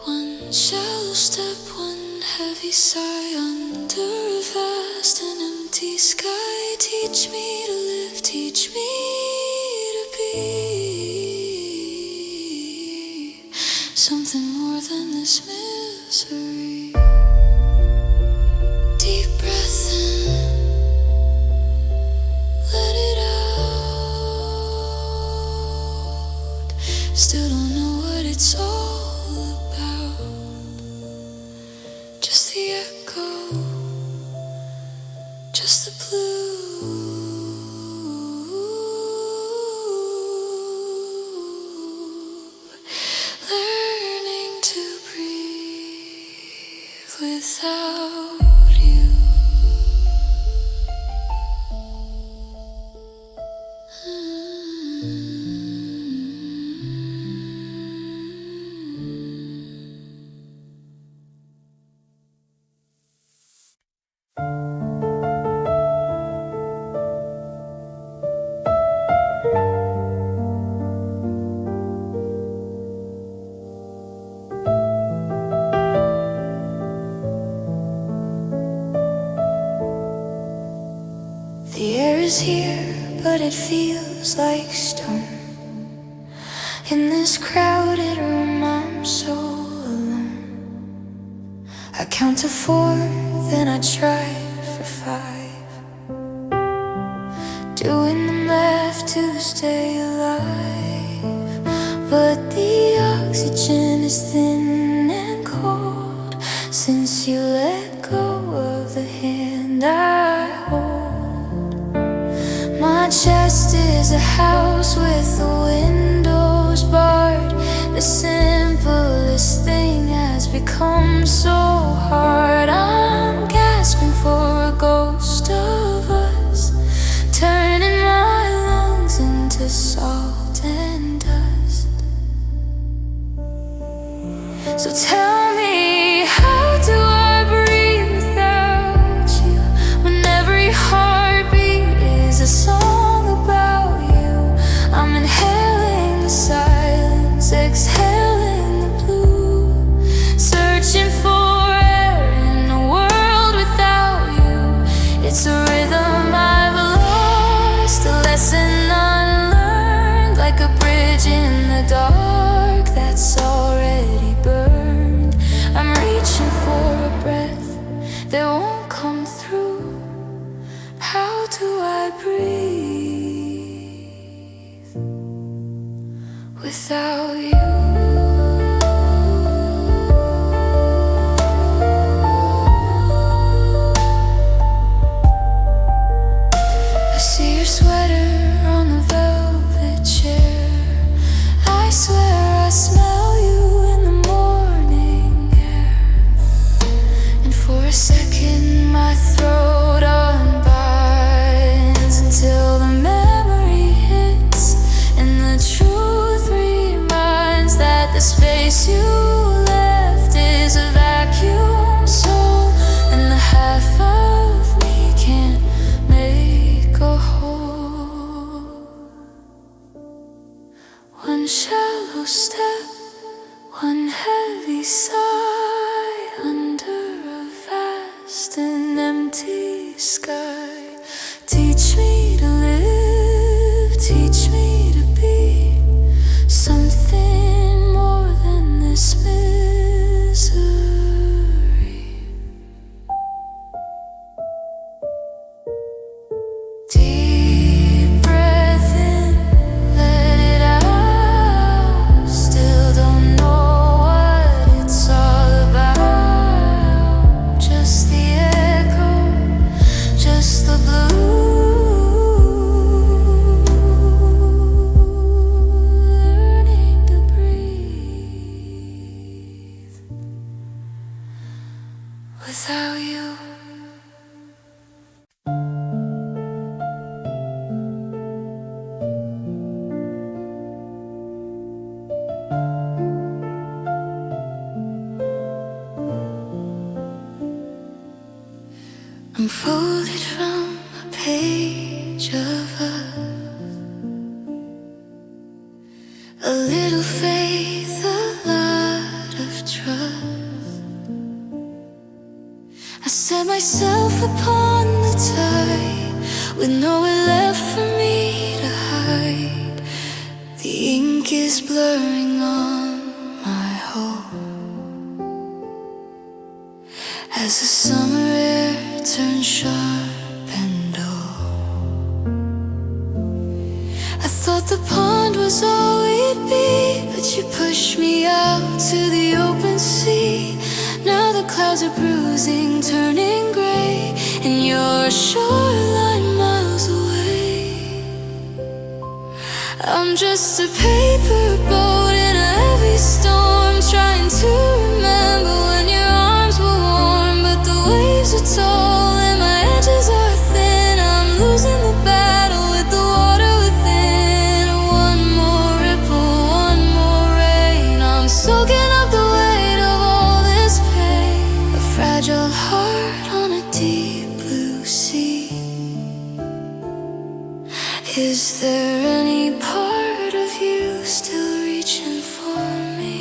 One shallow step, one heavy sigh, under a vast and empty sky. Teach me to live, teach me to be something more than this misery. Still don't know what it's all about. Just the echo, just the blue. Learning to breathe without you. The air is here, but it feels like stone. In this crowded room, I'm so alone. I count to 4, then I try for 5, doing the math to stay alive. But the oxygen is thin and cold since you let go of the hand I hold. My chest is a house with the windows barred. The simplest thing has become so hard. I'm gasping for a ghost of us, turning my lungs into salt and dust. So tell me, how do I breathe without you? When every heartbeat is a song about you. I'm inhaling the silence, exhaling the blue, searching for air in a world without you. It's a rhythm I've lost, a lesson unlearned, like a bridge in the dark that's already burned. I'm reaching for a breath that won't come through. How do I breathe without you? I see your sweater on the velvet chair. I swear I smell you in the morning air. And for a second my throat unbinds until the memory hits and the truth reminds that the space you left is a vacuum soul, and the half of me can't make a whole. One shallow step, one heavy sigh under a vast and empty sky. Teach me to live, teach me to be something more than this misery. Deep breath in, let it out. Still don't know what it's all about. Just the echo, just the blue. Learning to breathe without you. I'm folded from a page of us, a little faith, a lot of trust. I set myself upon the tide with nowhere left for me to hide. The ink is blurring on my home as the summer air turns sharp and dull. I thought the pond was all we'd be, but you pushed me out to the open sea. Now the clouds are bruising, turning gray, and your shoreline miles away. I'm just a paper boat in a heavy storm, trying to remember when your arms were warm. But the waves are tall and my edges are thin. I'm losing the battle with the water within. One more ripple, one more rain. I'm soaking up the weight of all this pain. A fragile heart on a deep blue sea. Is there any part of you still reaching for me?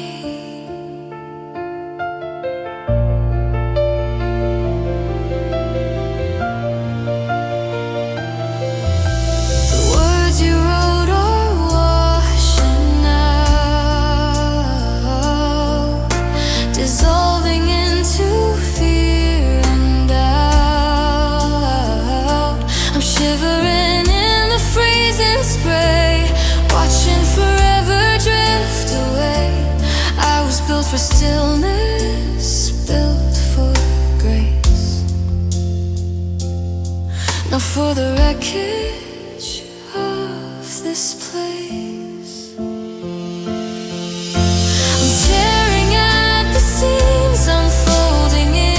The words you wrote are washing out, dissolving into fear and doubt. I'm shivering in the freezing spray, watching forever drift away. I was built for stillness, built for grace, not for the wreckage of this place. I'm tearing at the seams, I'm folding in.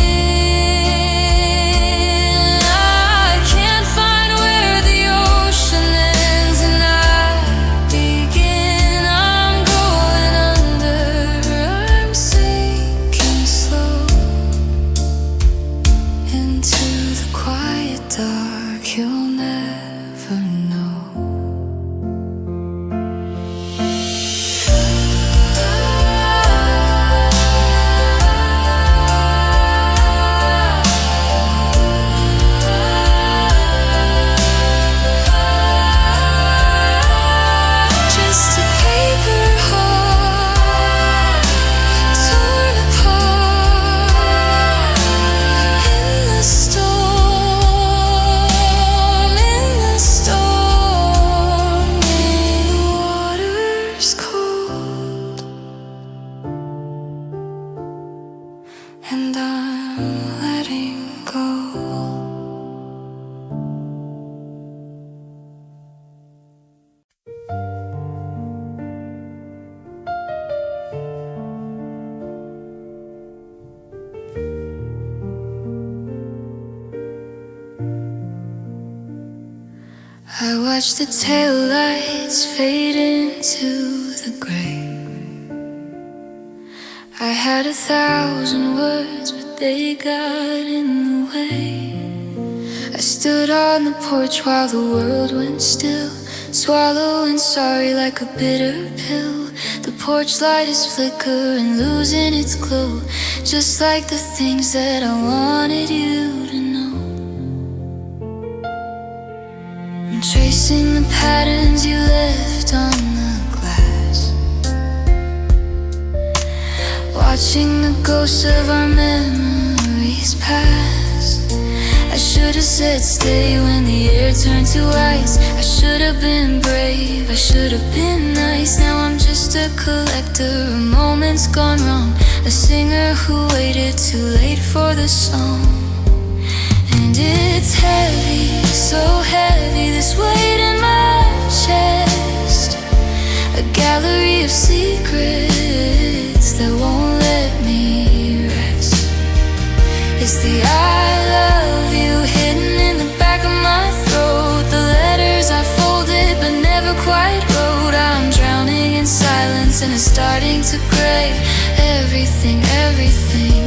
I can't find where the ocean ends and I begin. I'm going under, I'm sinking slow into the quiet dark you'll never know. Just a paper heart, torn apart in the storm, in the storm. When the water's cold and I'm letting go. I watch the taillights fade into the gray. I had 1,000 words, but they got in the way. I stood on the porch while the world went still, swallowing sorry like a bitter pill. The porch light is flickering, losing its glow, just like the things that I wanted you to know. I'm tracing the patterns you left on the glass, watching the ghosts of our memories pass. I should have said stay when the air turned to ice. I should have been brave, I should have been nice. Now I'm just a collector of moments gone wrong, a singer who waited too late for the song. And it's heavy, so heavy, this weight in my chest, a gallery of secrets that won't let me rest. It's the I love you hidden in the back of my throat, the letters I folded but never quite wrote. I'm drowning in silence and it's starting to gray. Everything, everything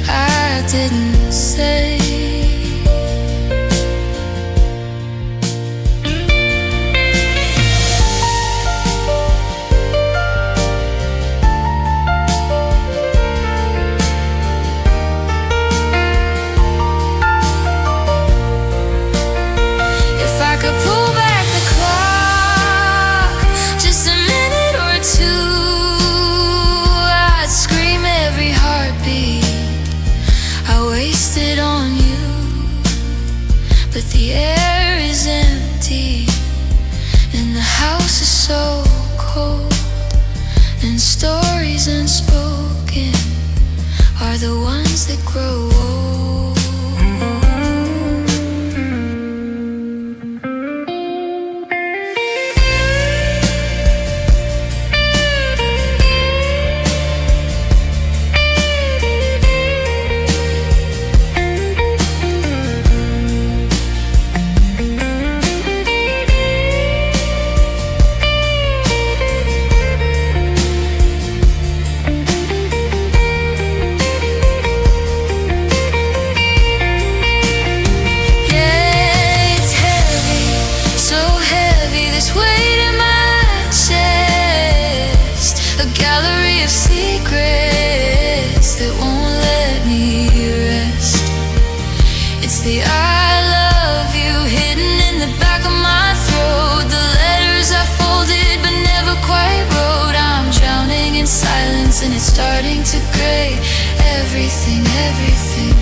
I didn't say. Wasted on you. starting to gray. Everything, everything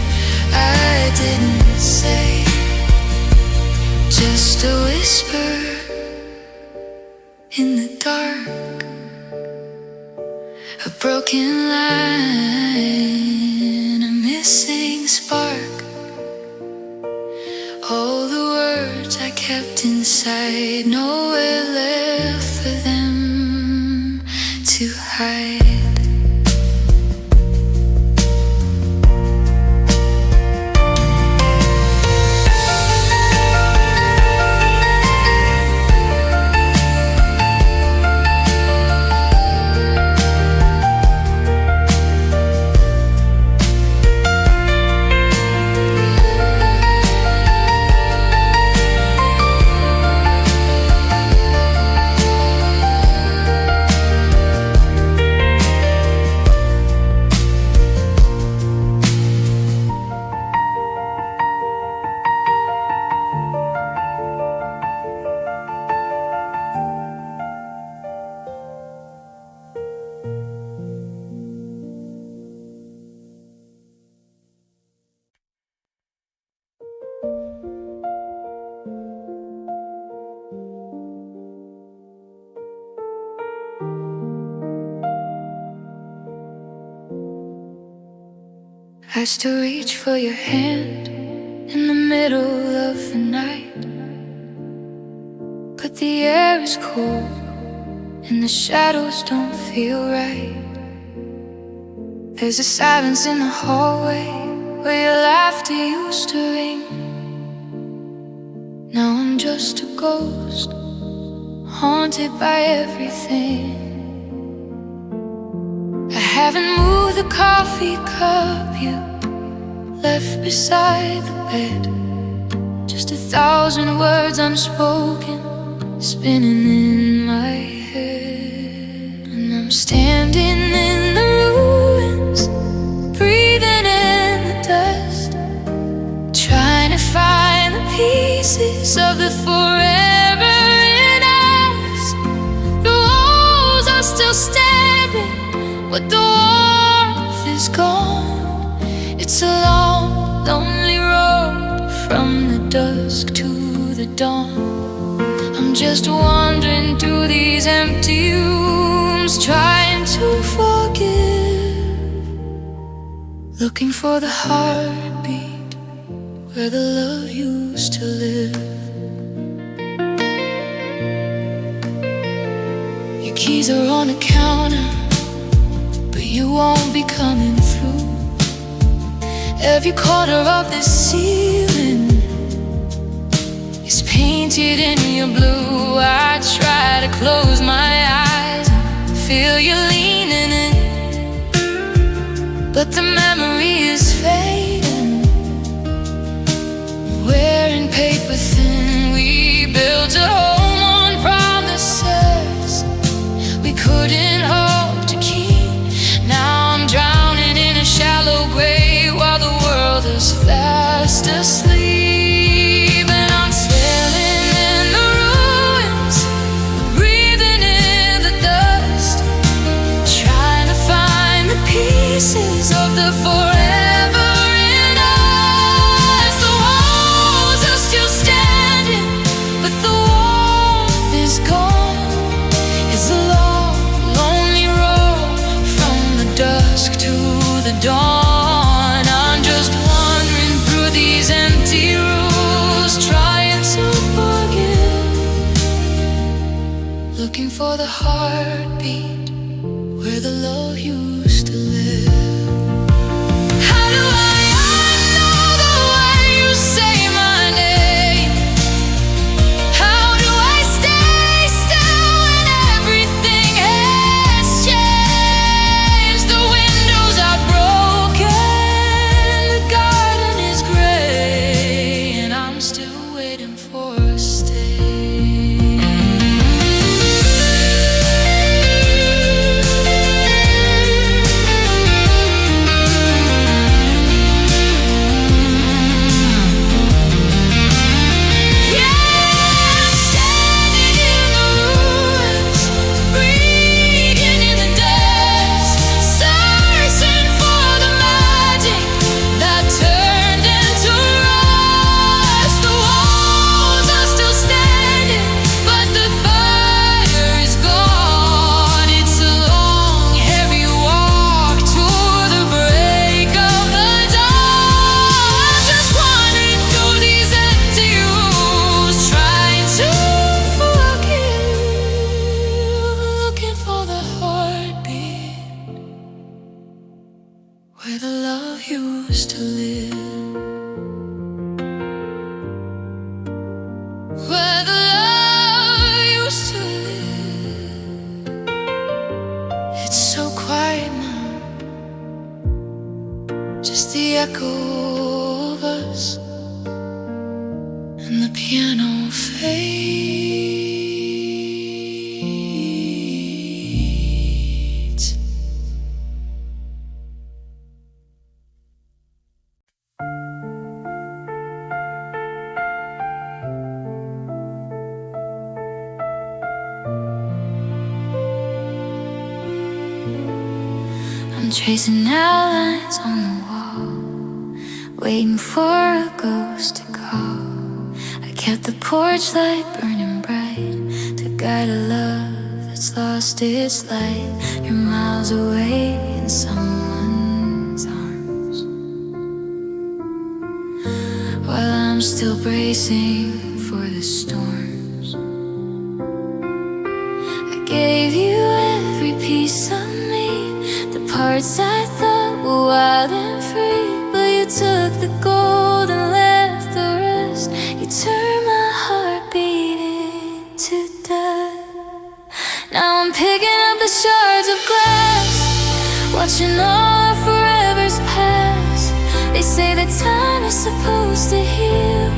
I didn't say, just a whisper in the dark, a broken line, a missing spark. All the words I kept inside, nowhere left for them to hide. I still reach for your hand in the middle of the night, but the air is cold and the shadows don't feel right. There's a silence in the hallway where your laughter used to ring. Now I'm just a ghost, haunted by everything. I haven't moved the coffee cup you left beside the bed. Just 1,000 words unspoken, spinning in my head. And I'm standing in the ruins, breathing in the dust, trying to find the pieces of the forever in us. The walls are still standing, but the warmth is gone. It's a long, lonely road from the dusk to the dawn. I'm just wandering through these empty rooms, trying to forgive, looking for the heartbeat where the love used to live. Your keys are on the counter, but you won't be coming through. Every corner of this ceiling is painted in your blue. I try to close my eyes and feel you leaning in, but the memory is fading. Wearing paper thin, we built a home on promises we couldn't hope to keep. Now I'm drowning in a shallow grave while the world is fast asleep. And I'm sailing in the ruins, breathing in the dust, trying to find the pieces of the forever in us. The walls are still standing, but the warmth is gone. It's a long, lonely road from the dusk to the dawn. I'm just wandering through these empty rooms, trying to forgive, looking for the heartbeat where the love used to live. How do I know the way you say my name? How do I stay still when everything has changed? The windows are broken, the garden is gray, and I'm still waiting for a stay. echo of us, and the piano fades. I'm tracing outlines on the wall, waiting for a ghost to call. I kept the porch light burning bright to guide a love that's lost its light. You're miles away in someone's arms, while I'm still bracing for the storms. I gave you every piece of me, the parts I thought were wild and free, but you took the gold and left the rest. You turned my heartbeat into dust. Now I'm picking up the shards of glass, watching all our forevers pass. They say that time is supposed to heal,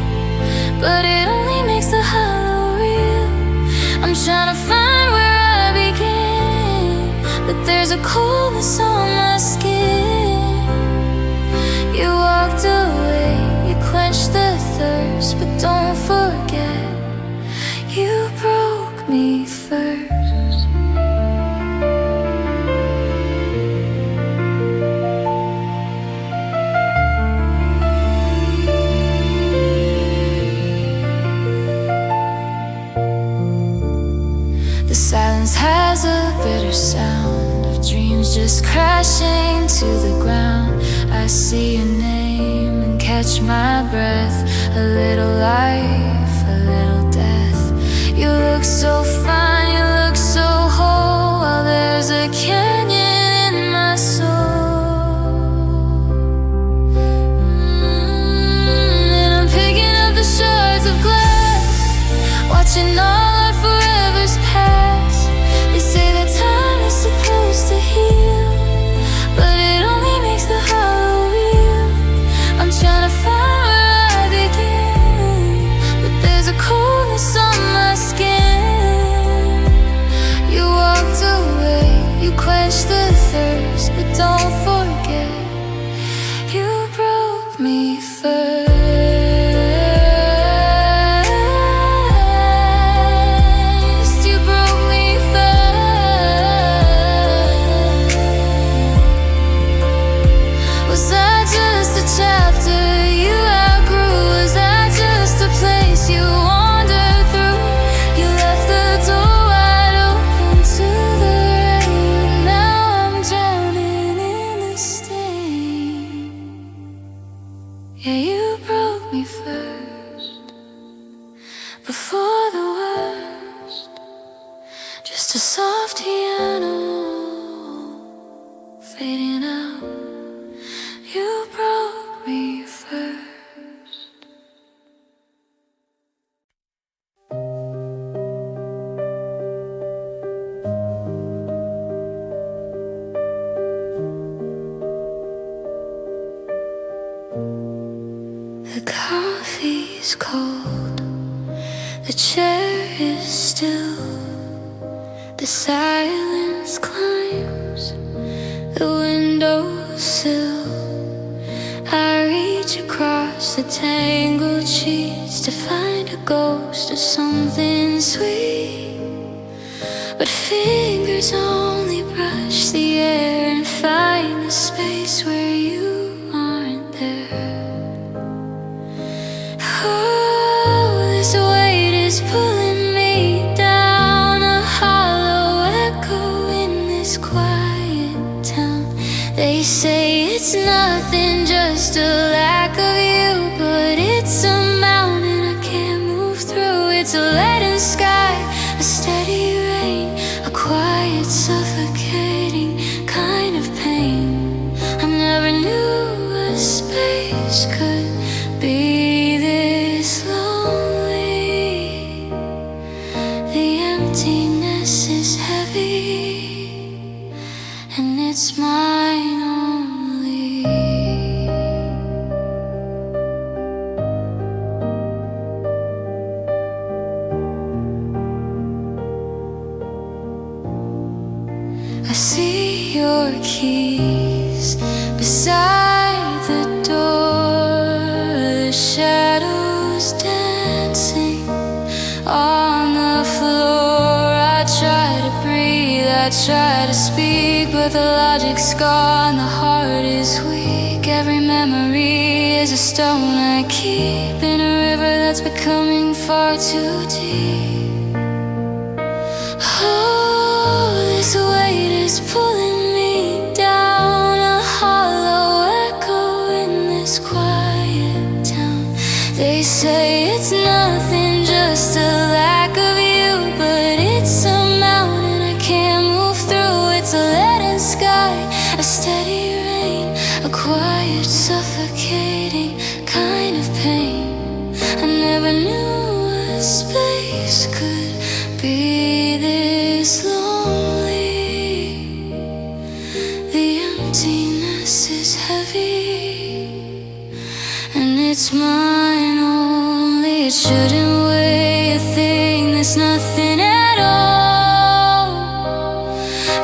but it only makes the hollow real. I'm trying to find where I began, but there's a coldness on my skin. You walked away, you quenched the thirst, but don't forget, you broke me first. The silence has a bitter sound of dreams just crashing to the ground. I see your name and catch my breath. A little life, a little death. You look so fine, you look so whole, while there's a canyon in my soul. And I'm picking up the shards of glass, watching all our forevers pass. They say that time is supposed to heal, but it only makes the hollow real. I'm trying to find where I began, but there's a coldness on my skin. You walked away, you quenched the thirst, but don't forget, you broke me first. You broke me first. Was I just a chapter you outgrew? Was I just a place you wandered through? You left the door wide open to the rain, and now I'm drowning in the stain. Yeah, you broke me first, before the worst. Just a soft piano fading out. You broke me first. The coffee's cold, the chair is still, the silence climbs the windowsill. I reach across the tangled sheets to find a ghost of something sweet, but fingers only brush the air and find the space where you aren't there. Oh, this weight is pulling me down, a hollow echo in this quiet town. They say it's nothing, just a lack of you, but it's a mountain I can't move through. It's a leaden sky, a steady rain, a quiet, suffocating kind of pain. I never knew a space could be this lonely. The emptiness is heavy, and it's mine only. your keys beside the door. The shadows dancing on the floor. I try to breathe, I try to speak, but the logic's gone, the heart is weak. Every memory is a stone I keep in a river that's becoming far too deep. Oh, this weight is pulling me down, a hollow echo in this quiet town. They say it's nothing, just a lack of you, but it's a mountain I can't move through. It's a leaden sky, a steady rain, a quiet, suffocating kind of pain. I never knew a space could be this lonely. The emptiness is heavy, and it's mine only. It shouldn't weigh a thing, there's nothing at all,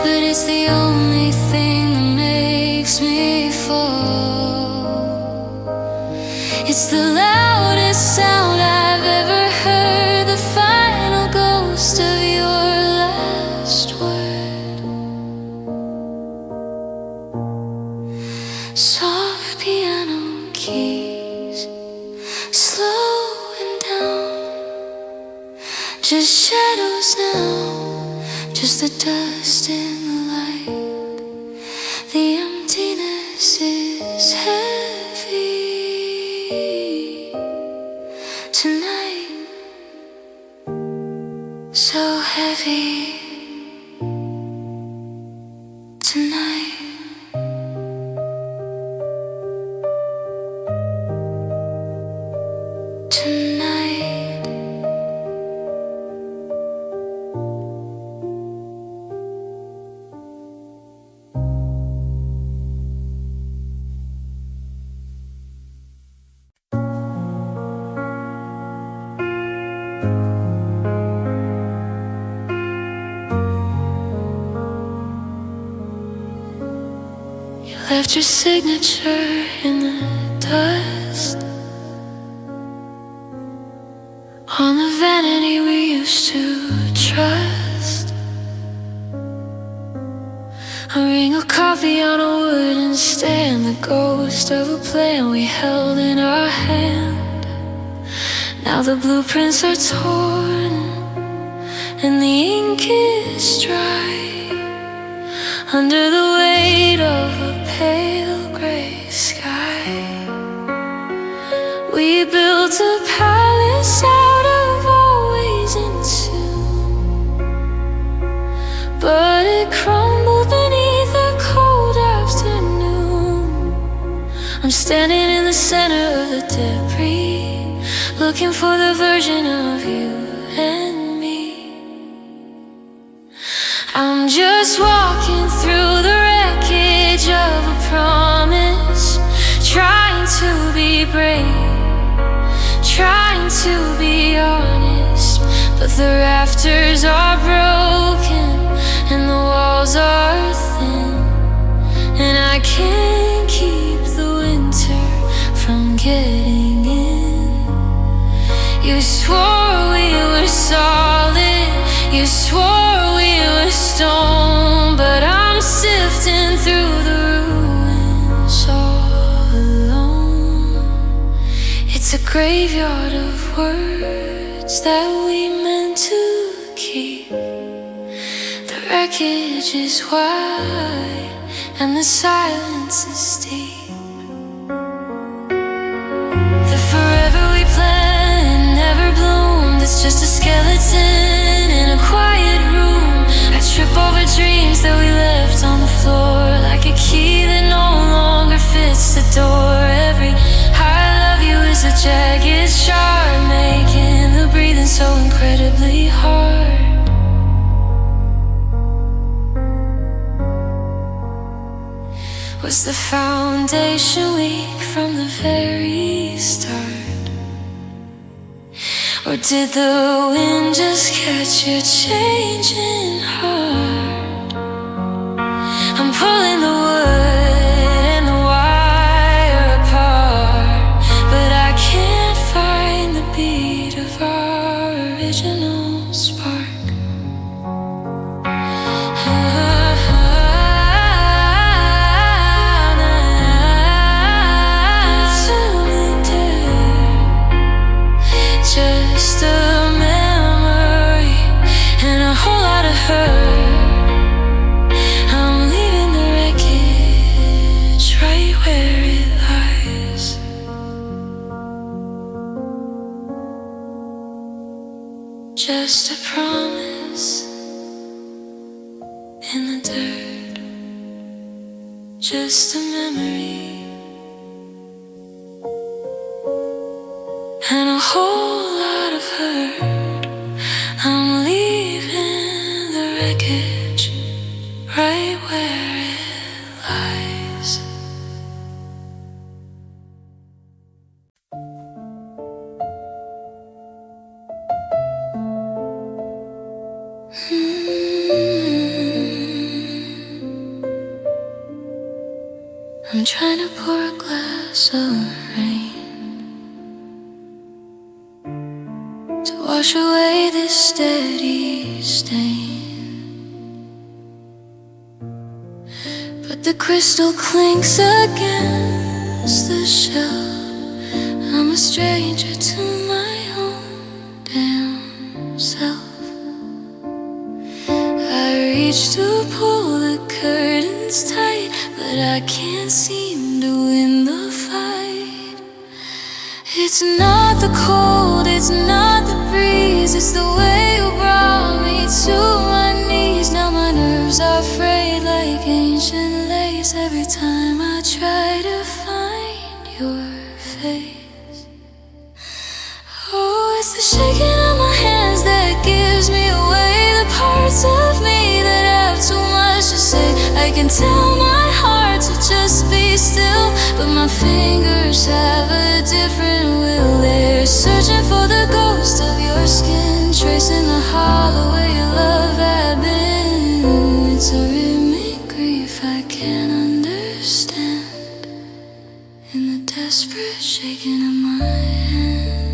but it's the only thing that makes me fall. It's the loudest sound I've ever heard, the final ghost of your last word. Soft piano keys, slowing down. Just shadows now, just the dust in the light. The emptiness is heavy tonight, so heavy tonight. Tonight. You left your signature in the dust on the vanity we used to trust. A ring of coffee on a wooden stand, the ghost of a plan we held in our hand. Now the blueprints are torn and the ink is dry. Under the weight of a pale gray sky, we built a palace out of always in tune, but it crumbled beneath a cold afternoon. I'm standing in the center of the debris, looking for the version of you and me. I'm just walking through the wreckage of a promise, trying to be brave, trying to be honest, but the rafters are broken and the walls are thin, and I can't keep the winter from getting in. You swore we were solid, you swore we were stone, but I'm sifting through the ruins all alone. It's a graveyard of words that we meant to keep. The wreckage is wide and the silence is deep. The forever we planned never bloomed. It's just a skeleton in a quiet room. I trip over dreams that we left on the floor, like a key that no longer fits the door. Every I love you is a jagged shard, making the breathing so incredibly hard. Was the foundation weak from the very start? Or did the wind just catch your changing heart? I'm spark. Just a memory and a whole lot of hurt. I'm leaving the wreckage right where it lies. Just a promise in the dirt. Just a memory and a whole lot of hurt. I'm leaving the wreckage right where it lies. I'm trying to pour a glass of rain to wash away this steady stain, but the crystal clinks against the shell. I'm a stranger to my own damn self. I reach to pull the curtains tight, but I can't seem to win the fight. It's not the cold, it's not the breeze, it's the way you brought me to my knees. Now my nerves are frayed like ancient lace every time I try to find your face. Oh, it's the shaking of my hands that gives me away, the parts of me that have too much to say. I can tell my heart to just be still, but my fingers have a different will. They're searching for the ghost of your skin, tracing the hollow where your love had been. It's a rhythmic grief I can't understand, in the desperate shaking of my hands.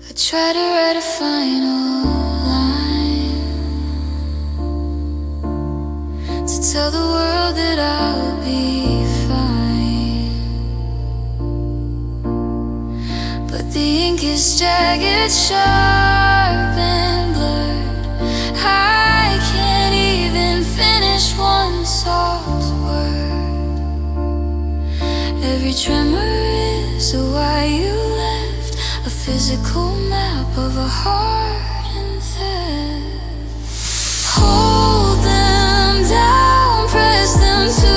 I try to write a final line to tell the world that I'll be fine, but the ink is jagged, sharp and blurred. I can't even finish one soft word. Every tremor is a why you left, a physical map of a heart and theft. Hold them down, press them to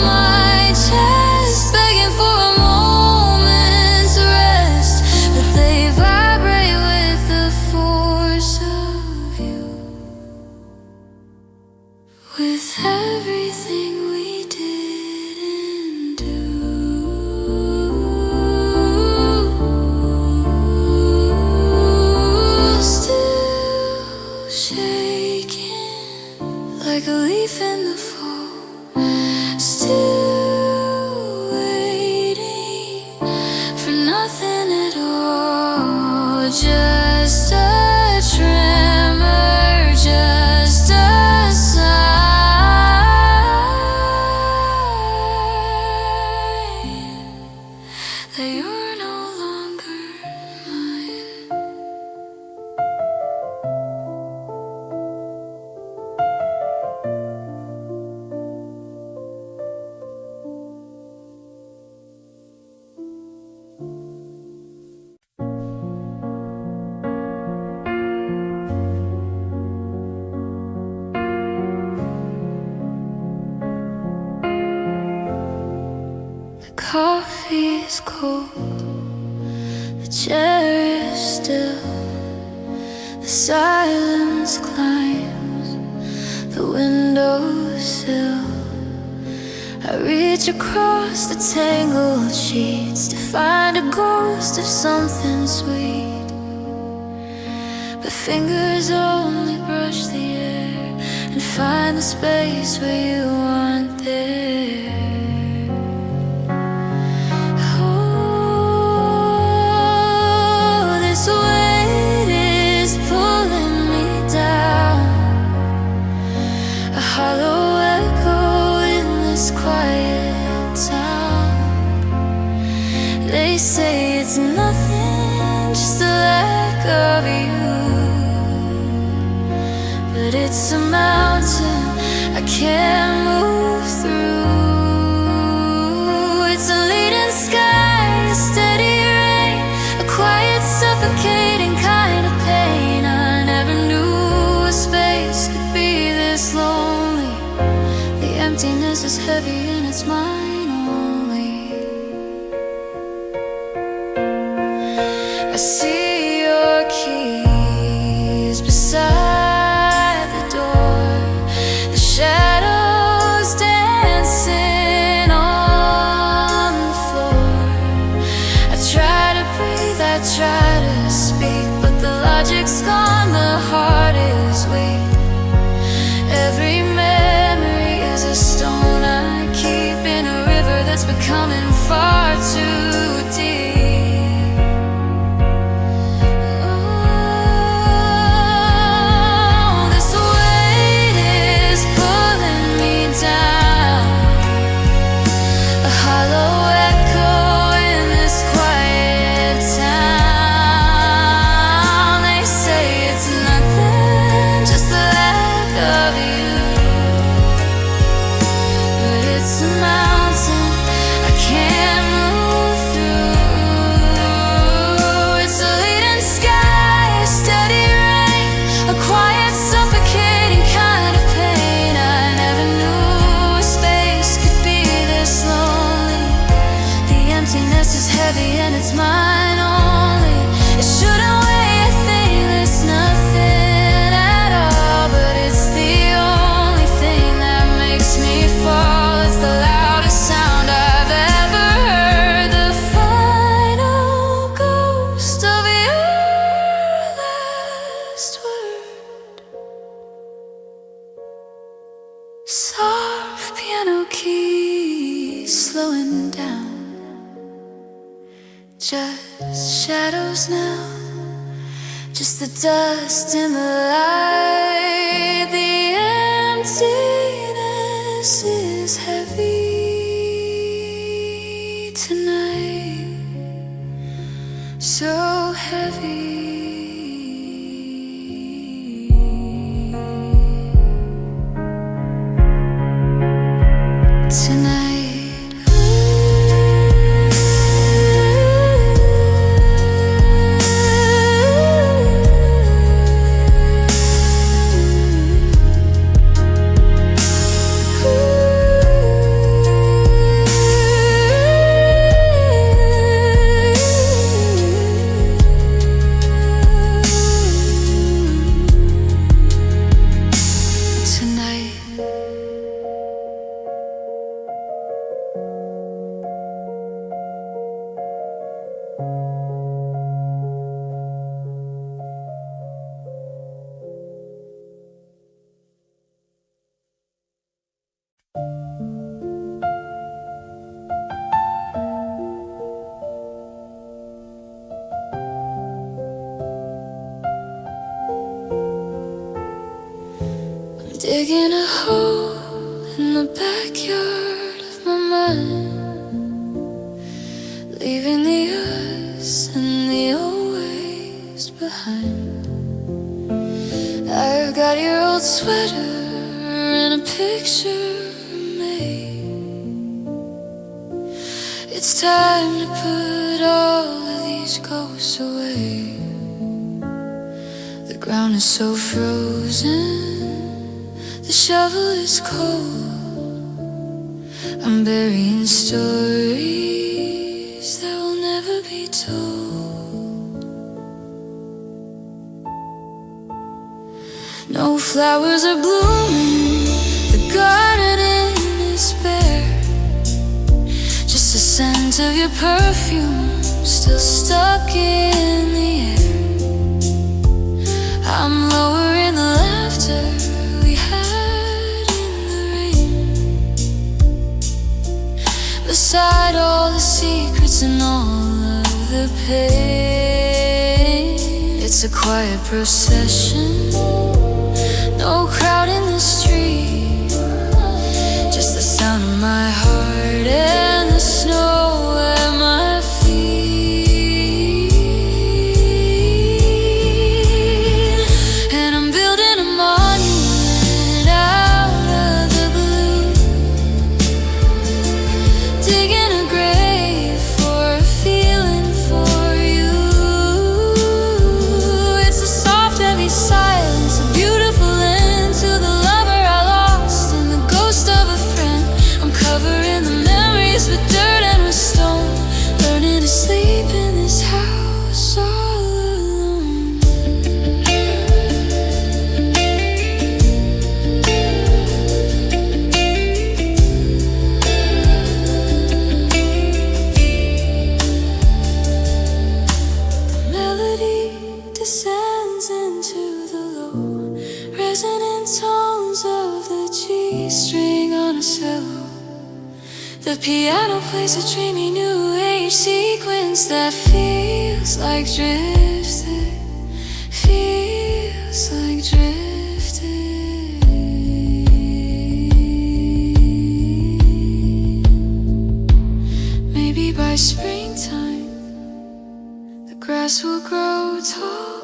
my chest, begging for a moment's rest, but they vibrate with the force of you, with everything we didn't do. Like a leaf in the fall, still waiting for nothing at all. Just a tremor, just a sign that you're no longer mine. The coffee is cold, the chair is still, the silence climbs the windowsill. I reach across the tangled sheets to find a ghost of something sweet, but fingers only brush the air, and find the space where you want there. Oh, this weight is pulling me down, a hollow echo in this quiet town. They say it's nothing, just a lack of you, but it's a mountain I can't move through. It's a leading sky, a steady rain, a quiet, suffocating kind of pain. I never knew a space could be this lonely. The emptiness is heavy and it's mine only. I see your keys beside the door, the shadows dancing on the floor. I try to breathe, I try to speak, but the logic's gone, the heart is weak. Every memory is a stone I keep in a river that's becoming far too deep. And it's mine only. It shouldn't weigh a thing, it's nothing at all, but it's the only thing that makes me fall. It's the loudest sound I've ever heard, the final ghost of your last word. Soft piano keys slowing down, just shadows now, just the dust in the light. The emptiness is heavy tonight, so heavy. Tonight digging a hole in the backyard of my mind, leaving the us and the old ways behind. I've got your old sweater and a picture made. It's time to put all of these ghosts away. The ground is so frozen, the shovel is cold. I'm burying stories that will never be told. No flowers are blooming, the garden is bare. Just the scent of your perfume still stuck in the air. I'm lowering the laughter we had beside all the secrets and all of the pain. It's a quiet procession, no crowd in the street, just the sound of my heart and the snow at my feet. And I'm building a monument out of the blue, digging a grave for a feeling for you. It's a soft, heavy silence, a beautiful end to the lover I lost and the ghost of a friend. I'm covering the memories with dirt and with stone, learning to sleep in this house all alone. The melody descends into the low, resonant tones of the G string on a cello. The piano plays a dreamy new age sequence that feels like drifting, feels like drifting. Maybe by springtime the grass will grow tall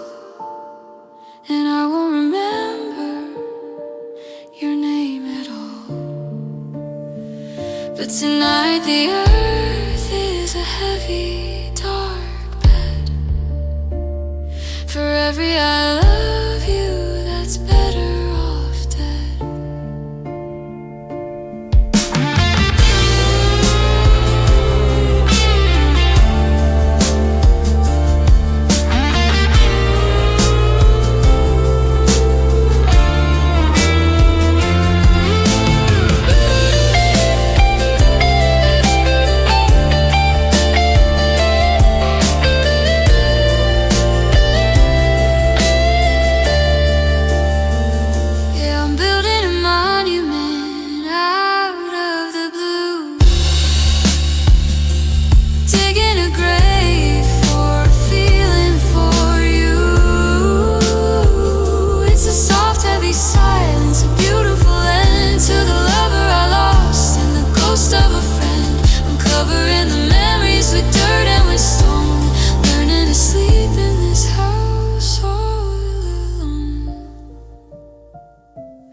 and I won't remember your name at all. But tonight the earth is a heavy, dark bed. For every I love you that's better off dead.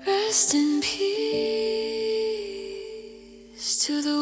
Rest in peace to the